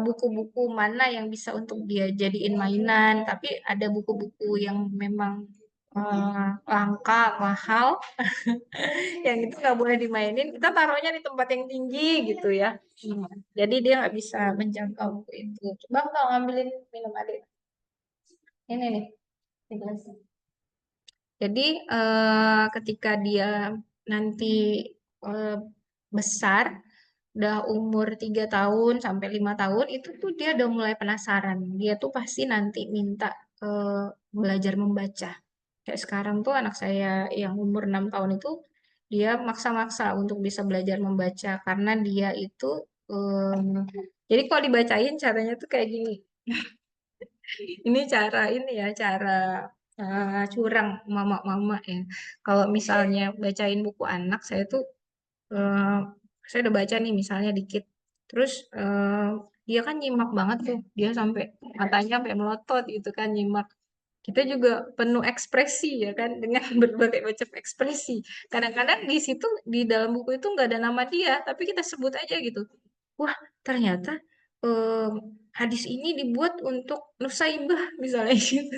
buku-buku mana yang bisa untuk dia jadiin mainan. Tapi ada buku-buku yang memang langka, mahal yang itu nggak boleh dimainin, kita taruhnya di tempat yang tinggi gitu ya. Jadi dia nggak bisa menjangkau buku itu. Coba kalau ngambilin minum adik ini nih di gelasnya. Jadi ketika dia nanti eh, besar udah umur 3 tahun sampai 5 tahun itu tuh dia udah mulai penasaran, dia tuh pasti nanti minta belajar membaca. Kayak sekarang tuh anak saya yang umur 6 tahun itu dia maksa-maksa untuk bisa belajar membaca karena dia itu jadi kalau dibacain caranya tuh kayak gini. Ini cara ini ya, cara curang mama-mama ya. Kalau misalnya bacain buku anak, eh, saya udah baca nih misalnya dikit. Terus dia kan nyimak banget tuh, dia sampai matanya sampai melotot gitu kan nyimak. Kita juga penuh ekspresi ya kan dengan berbagai macam ekspresi. Kadang-kadang di situ di dalam buku itu nggak ada nama dia, tapi kita sebut aja gitu. Wah, ternyata em, hadis ini dibuat untuk Nusaibah misalnya gitu.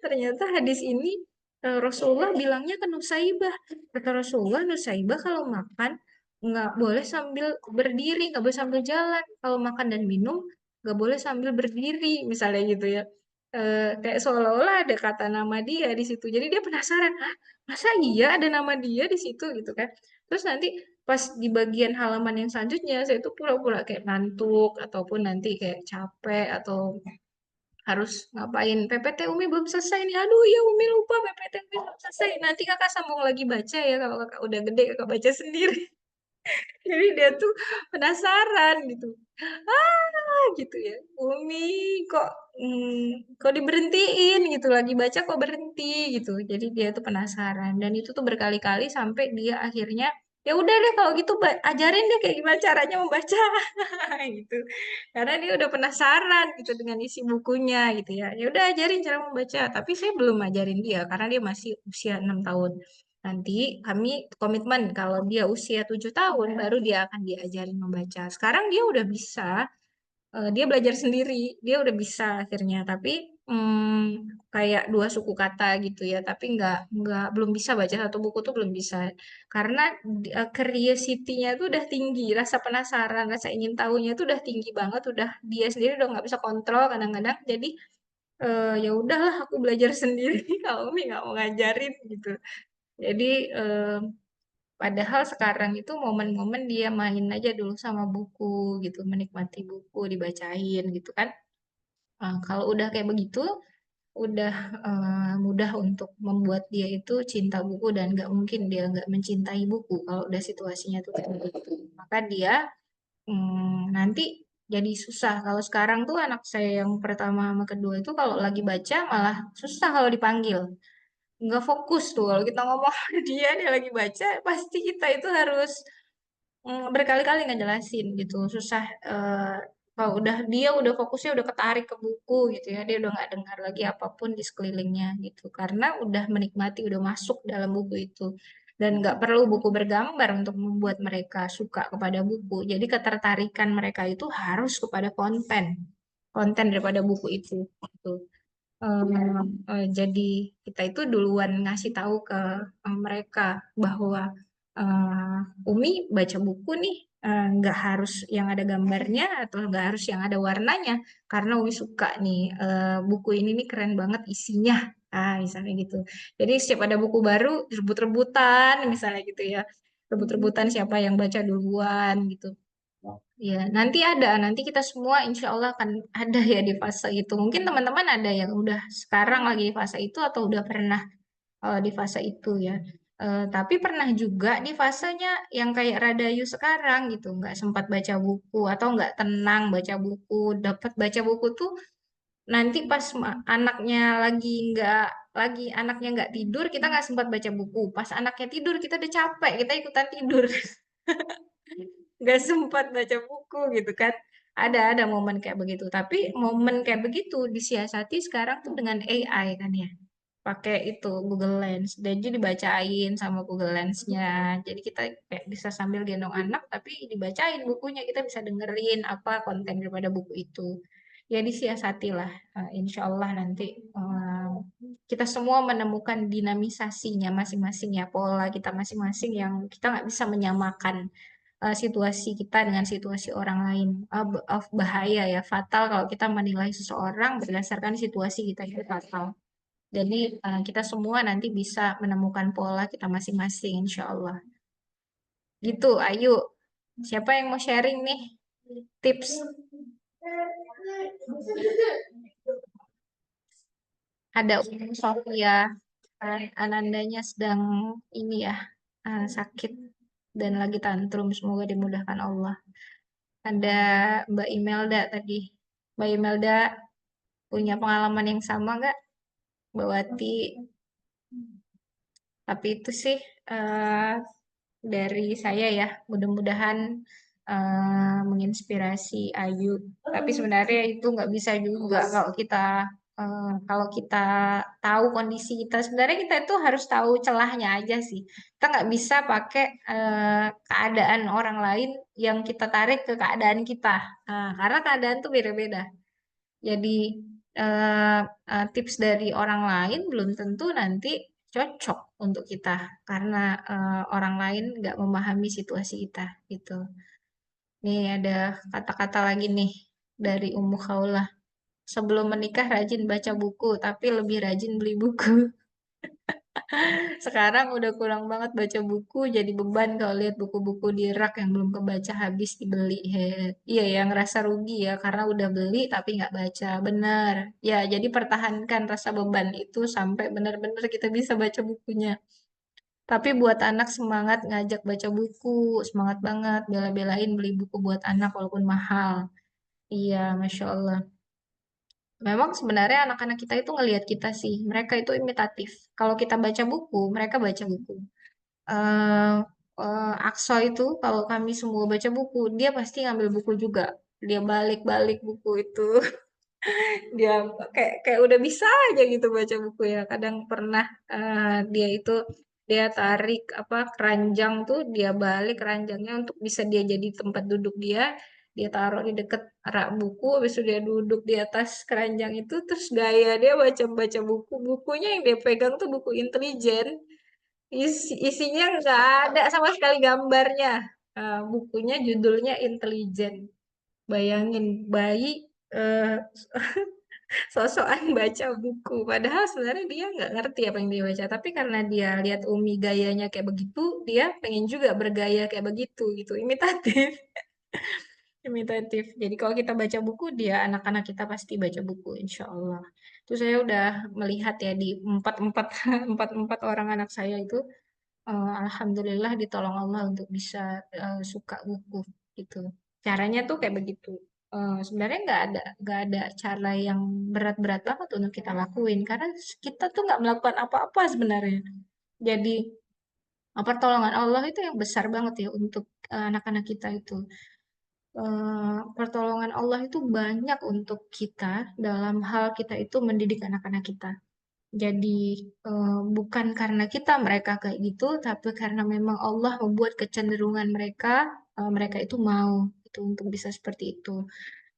Ternyata hadis ini Rasulullah bilangnya ke Nusaibah. Kata Rasulullah, Nusaibah kalau makan nggak boleh sambil berdiri, nggak boleh sambil jalan. Kalau makan dan minum nggak boleh sambil berdiri, misalnya gitu ya. Kayak seolah-olah ada kata nama dia di situ. Jadi dia penasaran, ah, masa iya ada nama dia di situ gitu kan? Terus nanti pas di bagian halaman yang selanjutnya, saya tuh pura-pura kayak ngantuk ataupun nanti kayak capek atau harus ngapain PPT Umi belum selesai nih, aduh ya Umi lupa PPT Umi belum selesai, nanti kakak sambung lagi baca ya kalau kakak udah gede kakak baca sendiri. Jadi dia tuh penasaran gitu. Gitu ya. Umi kok kok diberhentiin gitu, lagi baca kok berhenti gitu. Jadi dia tuh penasaran dan itu tuh berkali-kali sampai dia akhirnya ya udah deh kalau gitu ajarin deh kayak gimana caranya membaca gitu. Karena dia udah penasaran gitu dengan isi bukunya gitu ya. Ya udah ajarin cara membaca, tapi saya belum ajarin dia karena dia masih usia 6 tahun. Nanti kami komitmen kalau dia usia 7 tahun baru dia akan diajarin membaca. Sekarang dia udah bisa, dia belajar sendiri, dia udah bisa akhirnya. Tapi kayak dua suku kata gitu ya, tapi nggak belum bisa baca satu buku tuh belum bisa. Karena curiosity-nya tuh udah tinggi, rasa penasaran, rasa ingin tahunya tuh udah tinggi banget, udah dia sendiri udah nggak bisa kontrol kadang-kadang. Jadi ya udahlah aku belajar sendiri kalau Umi nggak mau ngajarin gitu. Jadi padahal sekarang itu momen-momen dia main aja dulu sama buku gitu, menikmati buku, dibacain gitu kan. Kalau udah kayak begitu, udah mudah untuk membuat dia itu cinta buku dan nggak mungkin dia nggak mencintai buku kalau udah situasinya tuh kayak begitu. Maka dia nanti jadi susah. Kalau sekarang tuh anak saya yang pertama sama kedua itu kalau lagi baca malah susah kalau dipanggil, nggak fokus tuh kalau kita ngomong sama dia lagi baca pasti kita itu harus berkali-kali ngejelasin gitu susah, kalau dia udah fokusnya udah ketarik ke buku gitu ya dia udah nggak dengar lagi apapun di sekelilingnya gitu karena udah menikmati udah masuk dalam buku itu dan nggak perlu buku bergambar untuk membuat mereka suka kepada buku jadi ketertarikan mereka itu harus kepada konten konten daripada buku itu gitu. Jadi kita itu duluan ngasih tahu ke mereka bahwa Umi baca buku nih nggak harus yang ada gambarnya atau nggak harus yang ada warnanya karena Umi suka nih buku ini nih keren banget isinya misalnya gitu jadi setiap ada buku baru rebut-rebutan misalnya gitu ya rebut-rebutan siapa yang baca duluan gitu. Ya, nanti kita semua insya Allah akan ada ya di fase itu. Mungkin teman-teman ada yang udah sekarang lagi di fase itu atau udah pernah di fase itu ya. Tapi pernah juga di fasenya yang kayak Radayu sekarang gitu, nggak sempat baca buku atau nggak tenang baca buku. Dapat baca buku tuh nanti pas anaknya anaknya nggak tidur, kita nggak sempat baca buku. Pas anaknya tidur, kita udah capek, kita ikutan tidur. Nggak sempat baca buku gitu kan ada momen kayak begitu tapi momen kayak begitu disiasati sekarang tuh dengan AI kan ya pakai itu Google Lens dan jadi dibacain sama Google Lens-nya jadi kita kayak bisa sambil gendong anak tapi dibacain bukunya kita bisa dengerin apa konten daripada buku itu ya disiasati lah. Insya Allah nanti kita semua menemukan dinamisasinya masing-masing ya pola kita masing-masing yang kita nggak bisa menyamakan situasi kita dengan situasi orang lain. Bahaya ya, fatal kalau kita menilai seseorang berdasarkan situasi kita itu fatal. Jadi kita semua nanti bisa menemukan pola kita masing-masing, insya Allah. Gitu, Ayu. Siapa yang mau sharing nih tips? Ada Sofia, Anandanya sedang ini ya, sakit dan lagi tantrum. Semoga dimudahkan Allah. Ada Mbak Imelda tadi. Mbak Imelda punya pengalaman yang sama nggak, Mbak Wati? Tapi itu sih dari saya ya. Mudah-mudahan menginspirasi Ayu. Tapi sebenarnya itu nggak bisa juga kalau kita tahu kondisi kita. Sebenarnya kita itu harus tahu celahnya aja sih. Kita nggak bisa pakai keadaan orang lain yang kita tarik ke keadaan kita. Karena keadaan tuh beda-beda. Jadi eh, tips dari orang lain belum tentu nanti cocok untuk kita karena orang lain nggak memahami situasi kita gitu. Nih ada kata-kata lagi nih dari Ummu Khawlah. Sebelum menikah rajin baca buku, tapi lebih rajin beli buku. Sekarang udah kurang banget baca buku, jadi beban kalau lihat buku-buku di rak yang belum kebaca habis dibeli. Iya ya, ngerasa rugi ya karena udah beli tapi nggak baca. Bener. Ya, jadi pertahankan rasa beban itu sampai benar-benar kita bisa baca bukunya. Tapi buat anak semangat ngajak baca buku, semangat banget bela-belain beli buku buat anak walaupun mahal. Iya, Masya Allah. Memang sebenarnya anak-anak kita itu ngelihat kita sih, mereka itu imitatif. Kalau kita baca buku, mereka baca buku. eh Akso itu kalau kami semua baca buku, dia pasti ngambil buku juga. Dia balik-balik buku itu. Dia kayak udah bisa aja gitu baca buku ya. Kadang pernah dia itu dia tarik apa keranjang tuh, dia balik keranjangnya untuk bisa dia jadi tempat duduk dia. Dia taruh di deket rak buku, habis itu dia duduk di atas keranjang itu, terus gaya dia baca-baca buku. Bukunya yang dia pegang tuh buku intelijen. Isinya nggak ada sama sekali gambarnya. Bukunya judulnya Intelijen. Bayangin bayi eh, sosokan baca buku. Padahal sebenarnya dia nggak ngerti apa yang dia baca. Tapi karena dia lihat Umi gayanya kayak begitu, dia pengen juga bergaya kayak begitu gitu. Imitatif. Imitatif. Jadi kalau kita baca buku, dia anak-anak kita pasti baca buku, insya Allah. Terus saya udah melihat ya di empat-empat empat-empat orang anak saya itu alhamdulillah ditolong Allah untuk bisa suka buku gitu. Caranya tuh kayak begitu. Sebenarnya nggak ada cara yang berat-berat banget untuk kita lakuin karena kita tuh nggak melakukan apa-apa sebenarnya. Jadi pertolongan Allah itu yang besar banget ya untuk anak-anak kita itu. Pertolongan Allah itu banyak untuk kita dalam hal kita itu mendidik anak-anak kita. Jadi bukan karena kita mereka kayak gitu, tapi karena memang Allah membuat kecenderungan mereka, mereka itu mau itu untuk bisa seperti itu.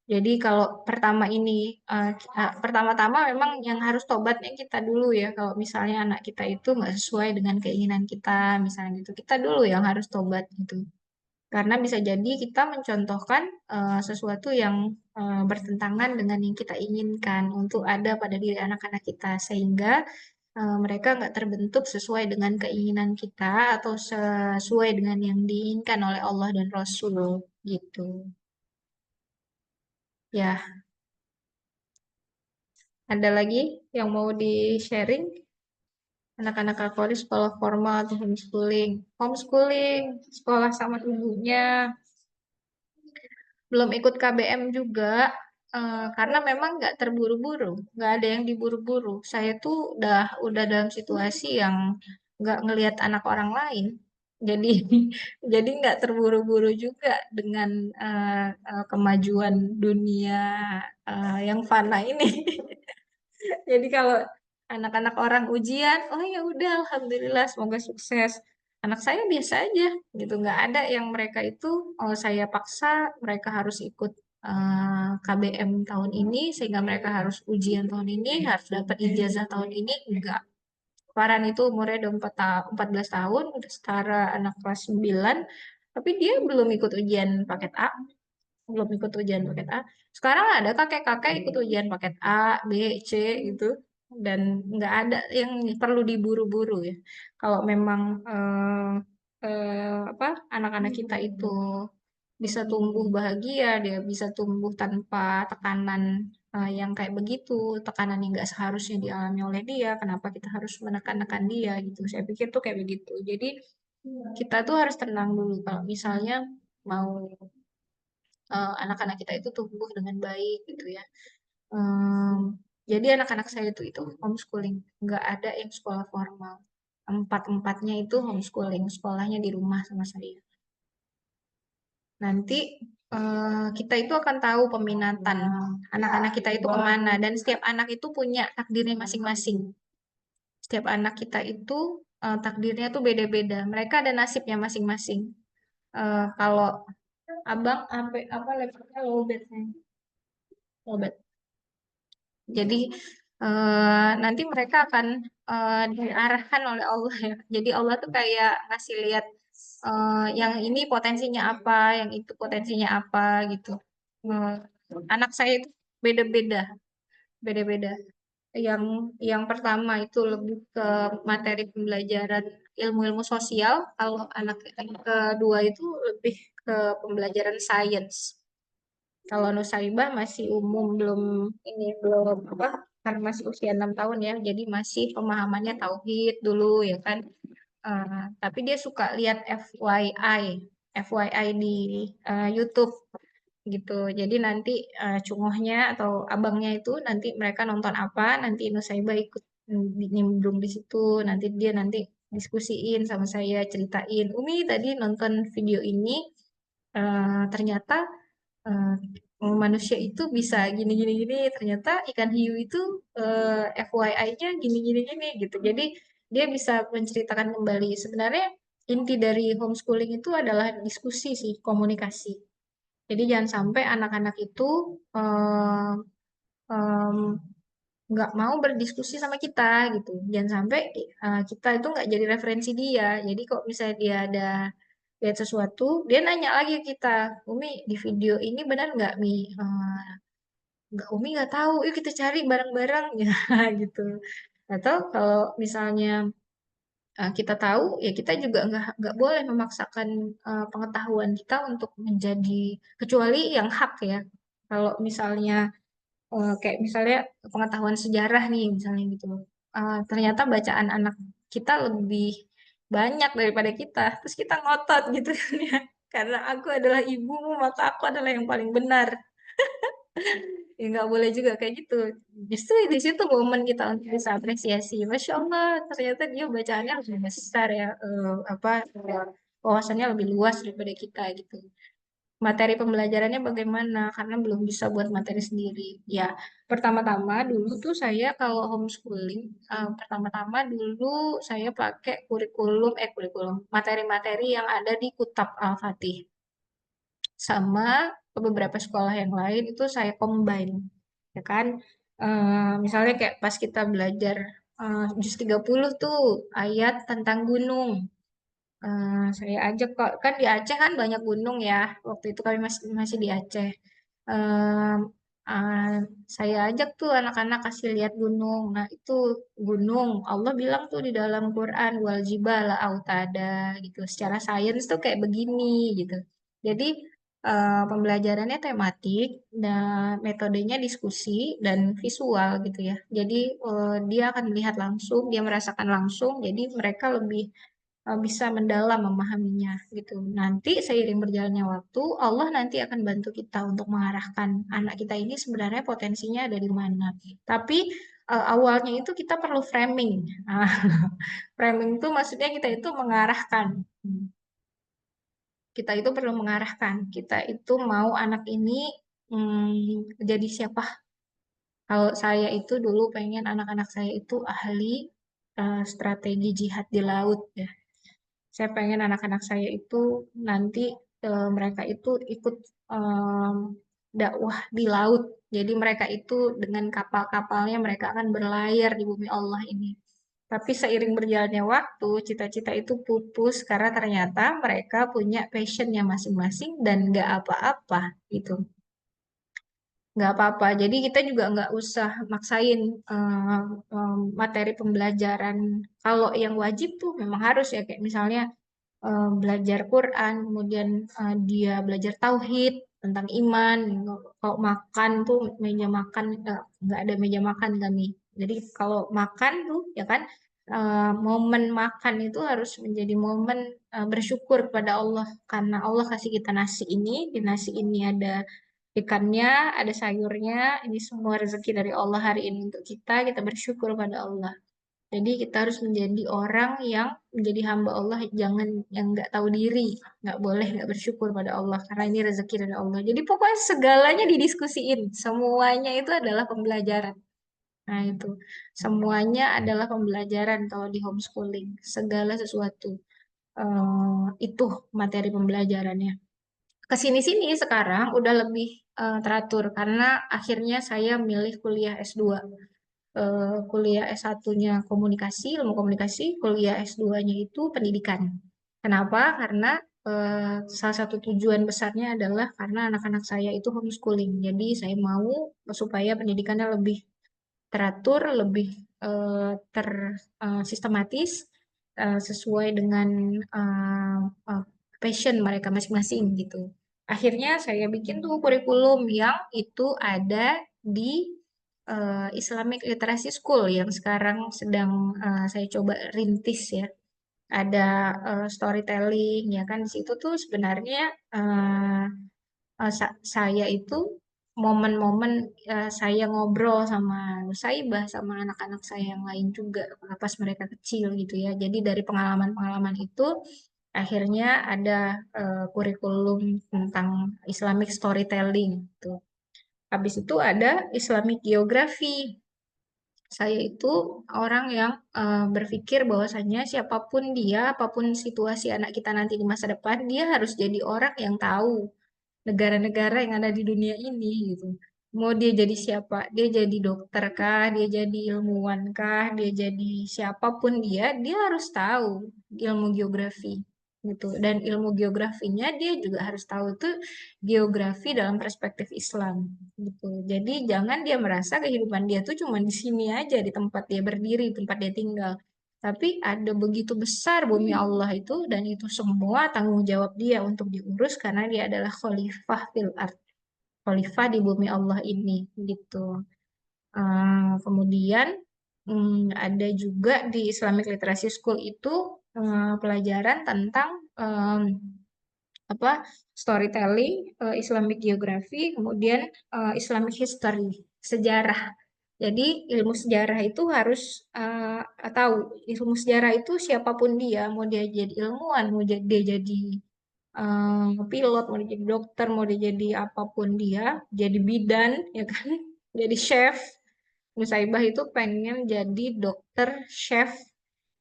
Jadi kalau pertama-tama memang yang harus tobatnya kita dulu ya. Kalau misalnya anak kita itu nggak sesuai dengan keinginan kita, misalnya gitu, kita dulu yang harus tobat gitu. Karena bisa jadi kita mencontohkan sesuatu yang bertentangan dengan yang kita inginkan untuk ada pada diri anak-anak kita, sehingga mereka nggak terbentuk sesuai dengan keinginan kita atau sesuai dengan yang diinginkan oleh Allah dan Rasul gitu. Ya, ada lagi yang mau di-sharing? Anak-anak Kakori sekolah formal atau homeschooling? Homeschooling, sekolah sama ibunya. Belum ikut KBM juga, karena memang nggak terburu-buru, nggak ada yang diburu-buru. Saya tuh udah dalam situasi yang nggak ngelihat anak orang lain, jadi jadi nggak terburu-buru juga dengan kemajuan dunia yang fana ini. Jadi kalau anak-anak orang ujian, oh ya udah, alhamdulillah, semoga sukses. Anak saya biasa aja, gitu. Nggak ada yang mereka itu, oh saya paksa mereka harus ikut KBM tahun ini, sehingga mereka harus ujian tahun ini, harus dapat ijazah tahun ini. Enggak. Farhan itu umurnya udah 14 tahun, udah setara anak kelas 9, tapi dia belum ikut ujian paket A, belum ikut ujian paket A. Sekarang ada kakek-kakek ikut ujian paket A, B, C gitu. Dan nggak ada yang perlu diburu-buru ya. Kalau memang apa anak-anak kita itu bisa tumbuh bahagia, dia bisa tumbuh tanpa tekanan yang kayak begitu, tekanan yang nggak seharusnya dialami oleh dia. Kenapa kita harus menekan-nekan dia gitu? Saya pikir tuh kayak begitu. Jadi kita tuh harus tenang dulu kalau misalnya mau anak-anak kita itu tumbuh dengan baik gitu ya. Jadi anak-anak saya itu homeschooling, nggak ada yang sekolah formal. Empat-empatnya itu homeschooling, sekolahnya di rumah sama saya. Nanti kita itu akan tahu peminatan anak-anak kita itu kemana, dan setiap anak itu punya takdirnya masing-masing. Setiap anak kita itu takdirnya tuh beda-beda. Mereka ada nasibnya masing-masing. Kalau abang apa levelnya lowbat, lowbat. Jadi nanti mereka akan diarahkan oleh Allah ya. Jadi Allah tuh kayak ngasih lihat yang ini potensinya apa, yang itu potensinya apa gitu. Eh, Anak saya itu beda-beda, beda-beda. Yang yang pertama itu lebih ke materi pembelajaran ilmu-ilmu sosial. Kalau anak yang kedua itu lebih ke pembelajaran sains. Kalau Nusaibah masih umum, belum apa, karena masih usia 6 tahun ya, jadi masih pemahamannya tauhid dulu ya kan. tapi dia suka lihat FYI di YouTube gitu. Jadi nanti cungohnya atau abangnya itu nanti mereka nonton apa, nanti Nusaiba ikut nimbrung di situ, nanti diskusiin sama saya, ceritain, Umi tadi nonton video ini, ternyata manusia itu bisa gini gini gini, ternyata ikan hiu itu FYI-nya gini gini gini gitu. Jadi dia bisa menceritakan kembali. Sebenarnya inti dari homeschooling itu adalah diskusi sih, komunikasi. Jadi jangan sampai anak-anak itu eh, em, nggak mau berdiskusi sama kita gitu. Jangan sampai kita itu nggak jadi referensi dia. Jadi kok misalnya dia ada lihat sesuatu, dia nanya lagi ke kita, Umi di video ini benar nggak Mi? Nggak, Umi nggak tahu. Yuk kita cari bareng-bareng ya gitu. Atau kalau misalnya kita tahu, ya kita juga nggak boleh memaksakan pengetahuan kita untuk menjadi kecuali yang hak ya. Kalau misalnya kayak misalnya pengetahuan sejarah nih misalnya gitu. Ternyata bacaan anak kita lebih banyak daripada kita. Terus kita ngotot gitu kan ya. Karena aku adalah ibumu, maka aku adalah yang paling benar. Ya nggak boleh juga kayak gitu. Justru di situ momen kita untuk bisa apresiasi. Masya Allah, ternyata dia bacaannya lebih besar ya. Apa wawasannya lebih luas daripada kita gitu. Materi pembelajarannya bagaimana? Karena belum bisa buat materi sendiri. Ya, pertama-tama dulu tuh saya kalau homeschooling, pertama-tama dulu saya pakai kurikulum, materi-materi yang ada di Kutab Al-Fatih. Sama beberapa sekolah yang lain itu saya combine. Ya kan? Misalnya kayak pas kita belajar juz 30 tuh ayat tentang gunung. Saya ajak kok kan di Aceh kan banyak gunung ya. Waktu itu kami masih masih di Aceh. Em, ah, saya ajak tuh anak-anak kasih lihat gunung. Nah itu gunung. Allah bilang tuh di dalam Quran wal jibala autada gitu. Secara sains tuh kayak begini gitu. Jadi pembelajarannya tematik dan metodenya diskusi dan visual gitu ya. Jadi dia akan melihat langsung, dia merasakan langsung. Jadi mereka lebih bisa mendalam memahaminya gitu. Nanti seiring berjalannya waktu, Allah nanti akan bantu kita untuk mengarahkan anak kita ini sebenarnya potensinya ada di mana. Tapi awalnya itu kita perlu framing. Nah, framing itu maksudnya kita itu mengarahkan. Kita itu perlu mengarahkan. Kita itu mau anak ini jadi siapa? Kalau saya itu dulu pengen anak-anak saya itu ahli strategi jihad di laut ya. Saya pengen anak-anak saya itu nanti mereka itu ikut em, dakwah di laut. Jadi mereka itu dengan kapal-kapalnya mereka akan berlayar di bumi Allah ini. Tapi seiring berjalannya waktu, cita-cita itu pupus karena ternyata mereka punya passionnya masing-masing dan nggak apa-apa gitu. Nggak apa-apa. Jadi kita juga nggak usah maksain materi pembelajaran. Kalau yang wajib tuh memang harus ya kayak misalnya belajar Quran, kemudian dia belajar tauhid tentang iman. Kalau makan tuh meja makan nggak ada meja makan kami. Jadi kalau makan tuh ya kan momen makan itu harus menjadi momen bersyukur kepada Allah karena Allah kasih kita nasi ini, di nasi ini ada ikannya, ada sayurnya, ini semua rezeki dari Allah hari ini untuk kita bersyukur pada Allah. Jadi kita harus menjadi orang yang menjadi hamba Allah, jangan yang nggak tahu diri, nggak boleh nggak bersyukur pada Allah karena ini rezeki dari Allah. Jadi pokoknya segalanya didiskusiin, semuanya itu adalah pembelajaran. Nah itu semuanya adalah pembelajaran kalau di homeschooling, segala sesuatu itu materi pembelajarannya. Kesini-sini sekarang udah lebih teratur karena akhirnya saya milih kuliah S2. Kuliah S1-nya komunikasi, ilmu komunikasi, kuliah S2-nya itu pendidikan. Kenapa? Karena salah satu tujuan besarnya adalah karena anak-anak saya itu homeschooling. Jadi saya mau supaya pendidikannya lebih teratur, lebih tersistematis, sesuai dengan uh, uh, passion mereka masing-masing gitu. Akhirnya saya bikin tuh kurikulum yang itu ada di Islamic Literacy School yang sekarang sedang saya coba rintis ya. ada storytelling ya kan. Di situ tuh sebenarnya saya itu momen-momen saya ngobrol sama Nusaibah sama anak-anak saya yang lain juga pas mereka kecil gitu ya. Jadi dari pengalaman-pengalaman itu akhirnya ada kurikulum tentang Islamic storytelling gitu. Habis itu ada Islamic geography. Saya itu orang yang berpikir bahwasanya siapapun dia, apapun situasi anak kita nanti di masa depan, dia harus jadi orang yang tahu negara-negara yang ada di dunia ini gitu. Mau dia jadi siapa? Dia jadi dokter kah? Dia jadi ilmuwan kah? Dia jadi siapapun dia harus tahu ilmu geografi gitu. Dan ilmu geografinya dia juga harus tahu itu geografi dalam perspektif Islam gitu. Jadi jangan dia merasa kehidupan dia tuh cuma di sini aja, di tempat dia berdiri, tempat dia tinggal. Tapi ada begitu besar bumi Allah itu dan itu semua tanggung jawab dia untuk diurus karena dia adalah khalifah fil ard, khalifah di bumi Allah ini gitu. Kemudian ada juga di Islamic Literacy School itu pelajaran tentang apa storytelling, Islamic Geography, kemudian Islamic History, sejarah. Jadi ilmu sejarah itu harus tahu ilmu sejarah itu siapapun dia, mau dia jadi ilmuwan, mau dia jadi pilot, mau dia jadi dokter, mau dia jadi apapun dia, jadi bidan, ya kan, jadi chef. Nusaibah itu pengen jadi dokter chef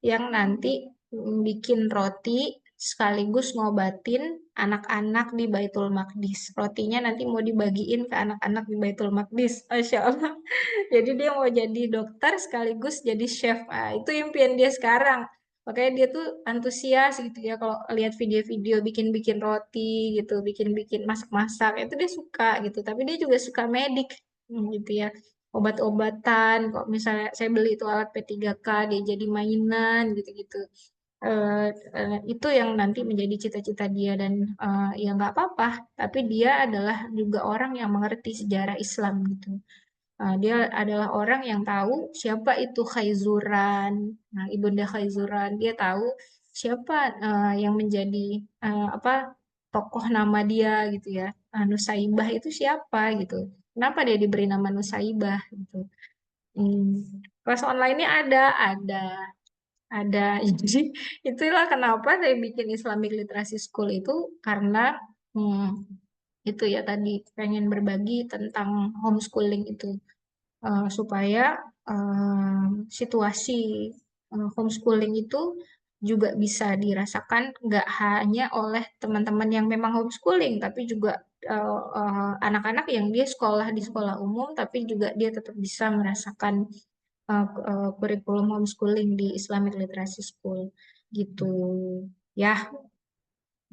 yang nanti bikin roti sekaligus ngobatin anak-anak di Baitul Maqdis. Rotinya nanti mau dibagiin ke anak-anak di Baitul Maqdis. Masya Allah. Jadi dia mau jadi dokter sekaligus jadi chef. Ah, itu impian dia sekarang. Makanya dia tuh antusias gitu ya kalau lihat video-video bikin-bikin roti gitu, bikin-bikin masak-masak. Itu dia suka gitu. Tapi dia juga suka medik gitu ya. Obat-obatan, kok misalnya saya beli itu alat P3K, dia jadi mainan gitu-gitu. Itu yang nanti menjadi cita-cita dia dan ya nggak apa-apa. Tapi dia adalah juga orang yang mengerti sejarah Islam gitu. Dia adalah orang yang tahu siapa itu Khaizuran. Nah, Ibunda Khaizuran, dia tahu siapa yang menjadi apa tokoh nama dia gitu ya. Nusaibah itu siapa gitu. Kenapa dia diberi nama Nusaibah gitu. Kelas online-nya ada. Jadi itulah kenapa saya bikin Islamic Literacy School itu karena itu ya tadi pengen berbagi tentang homeschooling itu supaya situasi homeschooling itu juga bisa dirasakan nggak hanya oleh teman-teman yang memang homeschooling, tapi juga anak-anak yang dia sekolah di sekolah umum, tapi juga dia tetap bisa merasakan kurikulum homeschooling di Islamic Literacy School gitu. Ya,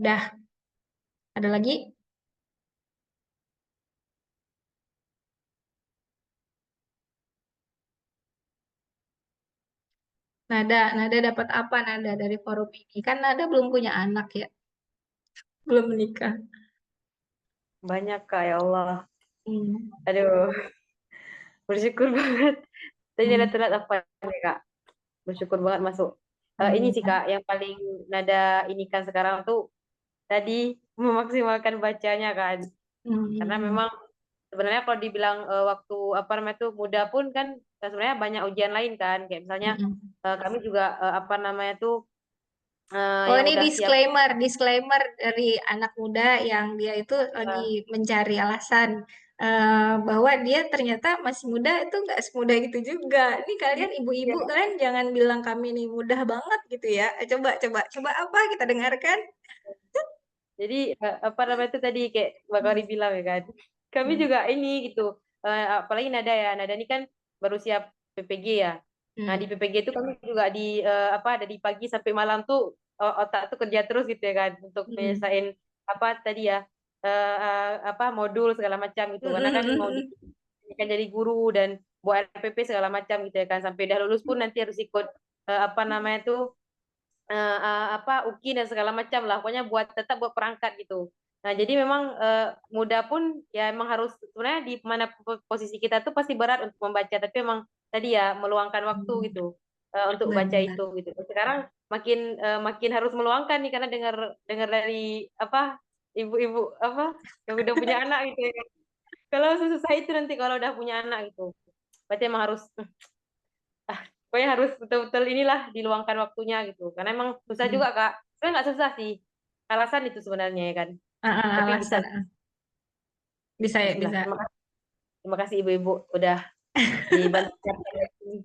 dah. Ada lagi? Nada dapat apa Nada dari forum ini? Kan Nada belum punya anak ya, belum menikah. Banyak Kak, ya Allah. Hmm. Aduh, bersyukur banget. Tadi ada Hmm. telat apa nih Kak? Bersyukur banget masuk. Ini sih Alhamdulillah. Kak, yang paling Nada ini kan sekarang tuh tadi memaksimalkan bacanya kan. Karena Hmm. memang sebenarnya kalau dibilang waktu apa namanya tuh muda pun kan sebenarnya banyak ujian lain kan. Kayak misalnya Hmm. kami juga apa namanya tuh Oh, yang ini udah siap disclaimer dari anak muda yang dia itu lagi eh, mencari alasan bahwa dia ternyata masih muda itu nggak semudah gitu juga. Ini kalian iya. ibu-ibu kalian jangan bilang kami ini mudah banget gitu ya. Coba apa kita dengarkan. Jadi apa namanya itu tadi kayak Mbak Kori bilang ya kan. Kami Hmm. juga ini gitu. Apalagi Nada ya. Nada ini kan baru siap PPG ya. Nah, di Hmm. PPG itu kami juga di apa dari pagi sampai malam tuh otak tuh kerja terus gitu ya kan untuk Hmm. menyelesaikan apa tadi ya apa modul segala macam gitu. Karena kan mau di Hmm. kan jadi guru dan buat RPP segala macam gitu ya kan. Sampai dah lulus pun nanti harus ikut apa namanya tuh apa UKI dan segala macam lah pokoknya buat tetap buat perangkat gitu. Nah jadi memang muda pun ya emang harus sebenarnya di mana posisi kita tuh pasti berat untuk membaca tapi emang tadi ya meluangkan waktu gitu untuk baca Benar. itu gitu. Sekarang makin harus meluangkan nih karena dengar dengar dari apa ibu-ibu apa yang udah punya anak gitu ya. Kalau susah itu nanti kalau udah punya anak gitu. Berarti emang harus pokoknya harus betul-betul inilah diluangkan waktunya gitu. Karena emang susah juga Kak. Sebenarnya nggak susah sih. Alasan itu sebenarnya ya kan. Tapi bisa Alasan bisa ya bismillah. bisa. Terima kasih ibu-ibu udah dibantu siapkan ini.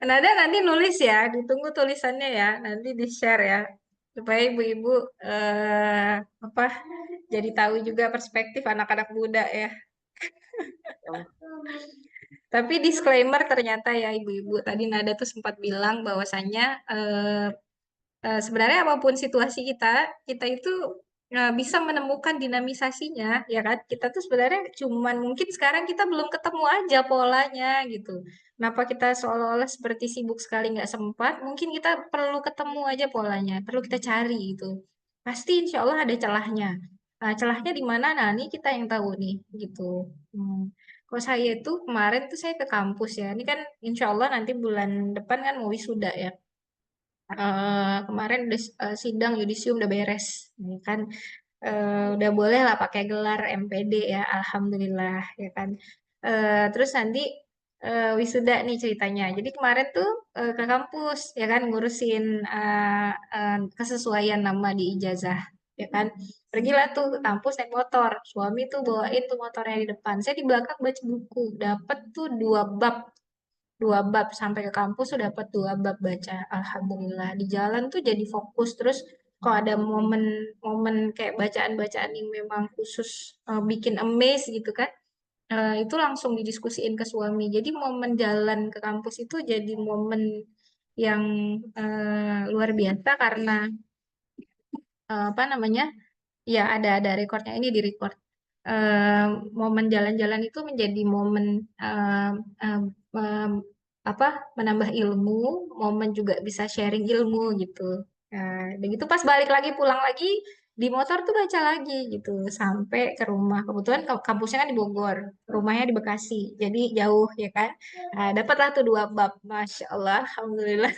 Nada nanti nulis ya, ditunggu tulisannya ya, nanti di-share ya, supaya ibu-ibu apa jadi tahu juga perspektif anak-anak muda ya. Tapi disclaimer ternyata ya ibu-ibu, tadi Nada tuh sempat bilang bahwasannya sebenarnya apapun situasi kita, kita itu bisa menemukan dinamisasinya, ya kan? Kita tuh sebenarnya cuman mungkin sekarang kita belum ketemu aja polanya gitu. Kenapa kita seolah-olah seperti sibuk sekali nggak sempat? Mungkin kita perlu ketemu aja polanya, perlu kita cari gitu. Pasti insya Allah ada celahnya. Nah, celahnya di mana? Nah, ini kita yang tahu nih, gitu. Kalau saya itu kemarin tuh saya ke kampus ya. Ini kan insya Allah nanti bulan depan kan mau wisuda ya. Kemarin udah sidang yudisium udah beres, ya kan. Udah boleh lah pakai gelar MPD ya, alhamdulillah ya kan. Terus nanti wisuda nih ceritanya. Jadi kemarin tuh ke kampus ya kan ngurusin kesesuaian nama di ijazah ya kan. Pergilah tuh ke kampus naik motor. Suami tuh bawain tuh motornya di depan. Saya di belakang baca buku. Dapat tuh 2 bab sampai ke kampus sudah dapat 2 bab baca, alhamdulillah. Di jalan tuh jadi fokus. Terus kalau ada momen-momen kayak bacaan-bacaan yang memang khusus bikin amaze gitu kan, itu langsung didiskusiin ke suami. Jadi momen jalan ke kampus itu jadi momen yang luar biasa karena apa namanya, ya ada rekornya, ini di record. Eh, Momen jalan-jalan itu menjadi momen eh, eh, em, apa menambah ilmu, momen juga bisa sharing ilmu gitu. Begitu pas balik lagi pulang lagi di motor tuh baca lagi gitu sampai ke rumah. Kebetulan kampusnya kan di Bogor, rumahnya di Bekasi, jadi jauh ya kan. Dapatlah tuh 2 bab, masya Allah, alhamdulillah.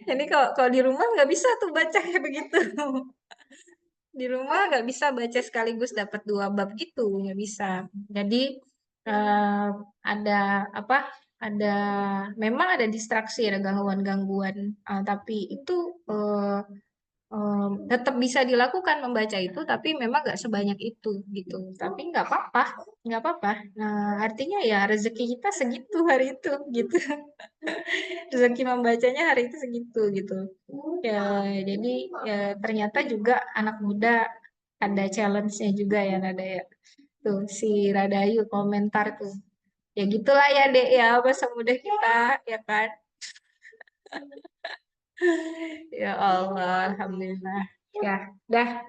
Jadi kalau di rumah nggak bisa tuh baca kayak begitu. Di rumah nggak bisa baca sekaligus dapat 2 bab gitu, nggak bisa. Jadi eh, ada apa, ada memang ada distraksi, ada gangguan-gangguan, tapi itu eh, tetap bisa dilakukan membaca itu, tapi memang nggak sebanyak itu gitu. Tapi nggak apa-apa, nggak apa-apa. Nah, artinya ya rezeki kita segitu hari itu gitu. Rezeki membacanya hari itu segitu gitu ya. Jadi ya, ternyata juga anak muda ada challenge-nya juga ya Nada ya. Tuh si Radayu komentar tuh, ya gitulah ya Dek ya, masa muda kita ya kan. Ya Allah, alhamdulillah ya. Dah,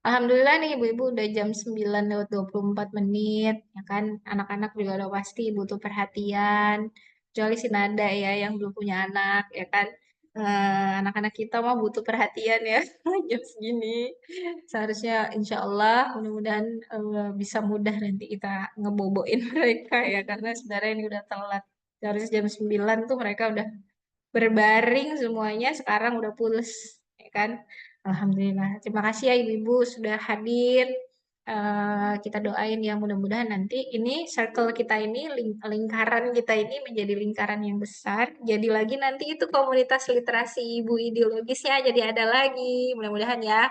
alhamdulillah nih ibu-ibu udah jam 9 lewat 24 menit ya kan. Anak-anak juga udah pasti butuh perhatian, kecuali si Nada ya yang belum punya anak ya kan. Anak-anak kita mah butuh perhatian ya jam segini. Seharusnya insya Allah mudah-mudahan bisa mudah nanti kita ngeboboin mereka ya, karena sebenarnya ini udah telat. Seharusnya jam 9 tuh mereka udah berbaring semuanya, sekarang udah pules ya kan. Alhamdulillah. Terima kasih ya ibu-ibu sudah hadir. Kita doain ya mudah-mudahan nanti ini circle kita ini, lingkaran kita ini menjadi lingkaran yang besar. Jadi lagi nanti itu komunitas literasi ibu ideologisnya jadi ada lagi. Mudah-mudahan ya.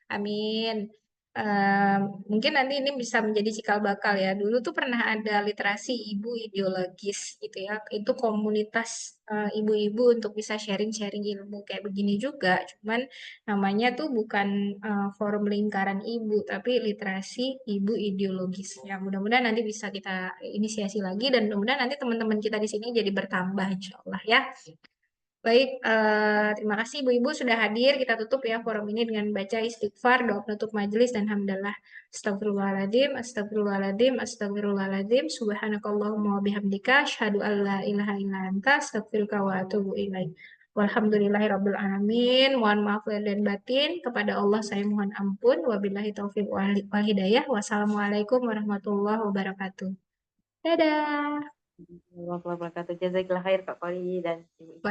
Amin. Em, Mungkin nanti ini bisa menjadi cikal bakal ya. Dulu tuh pernah ada literasi ibu ideologis gitu ya. Itu komunitas ibu-ibu untuk bisa sharing-sharing ilmu kayak begini juga. Cuman namanya tuh bukan forum lingkaran ibu, tapi literasi ibu ideologis. Ya, mudah-mudahan nanti bisa kita inisiasi lagi dan mudah-mudahan nanti teman-teman kita di sini jadi bertambah insya Allah ya. Baik, terima kasih Ibu-Ibu sudah hadir. Kita tutup ya forum ini dengan baca istighfar, doa penutup majelis dan hamdalah. Astagfirullahaladzim, astagfirullahaladzim, astagfirullahaladzim. Subhanakallahumma wa bihamdika, asyhadu an la ilaha illa anta, astagfiruka wa atubu ilaik. Walhamdulillahirabbil alamin. Mohon maaf lahir dan batin. Kepada Allah saya mohon ampun. Wabillahi taufiq wal hidayah. Wassalamualaikum warahmatullahi wabarakatuh. Dadah. Warahmatullahi wabarakatuh. Jazakallah khair Kak Kori dan Ibu.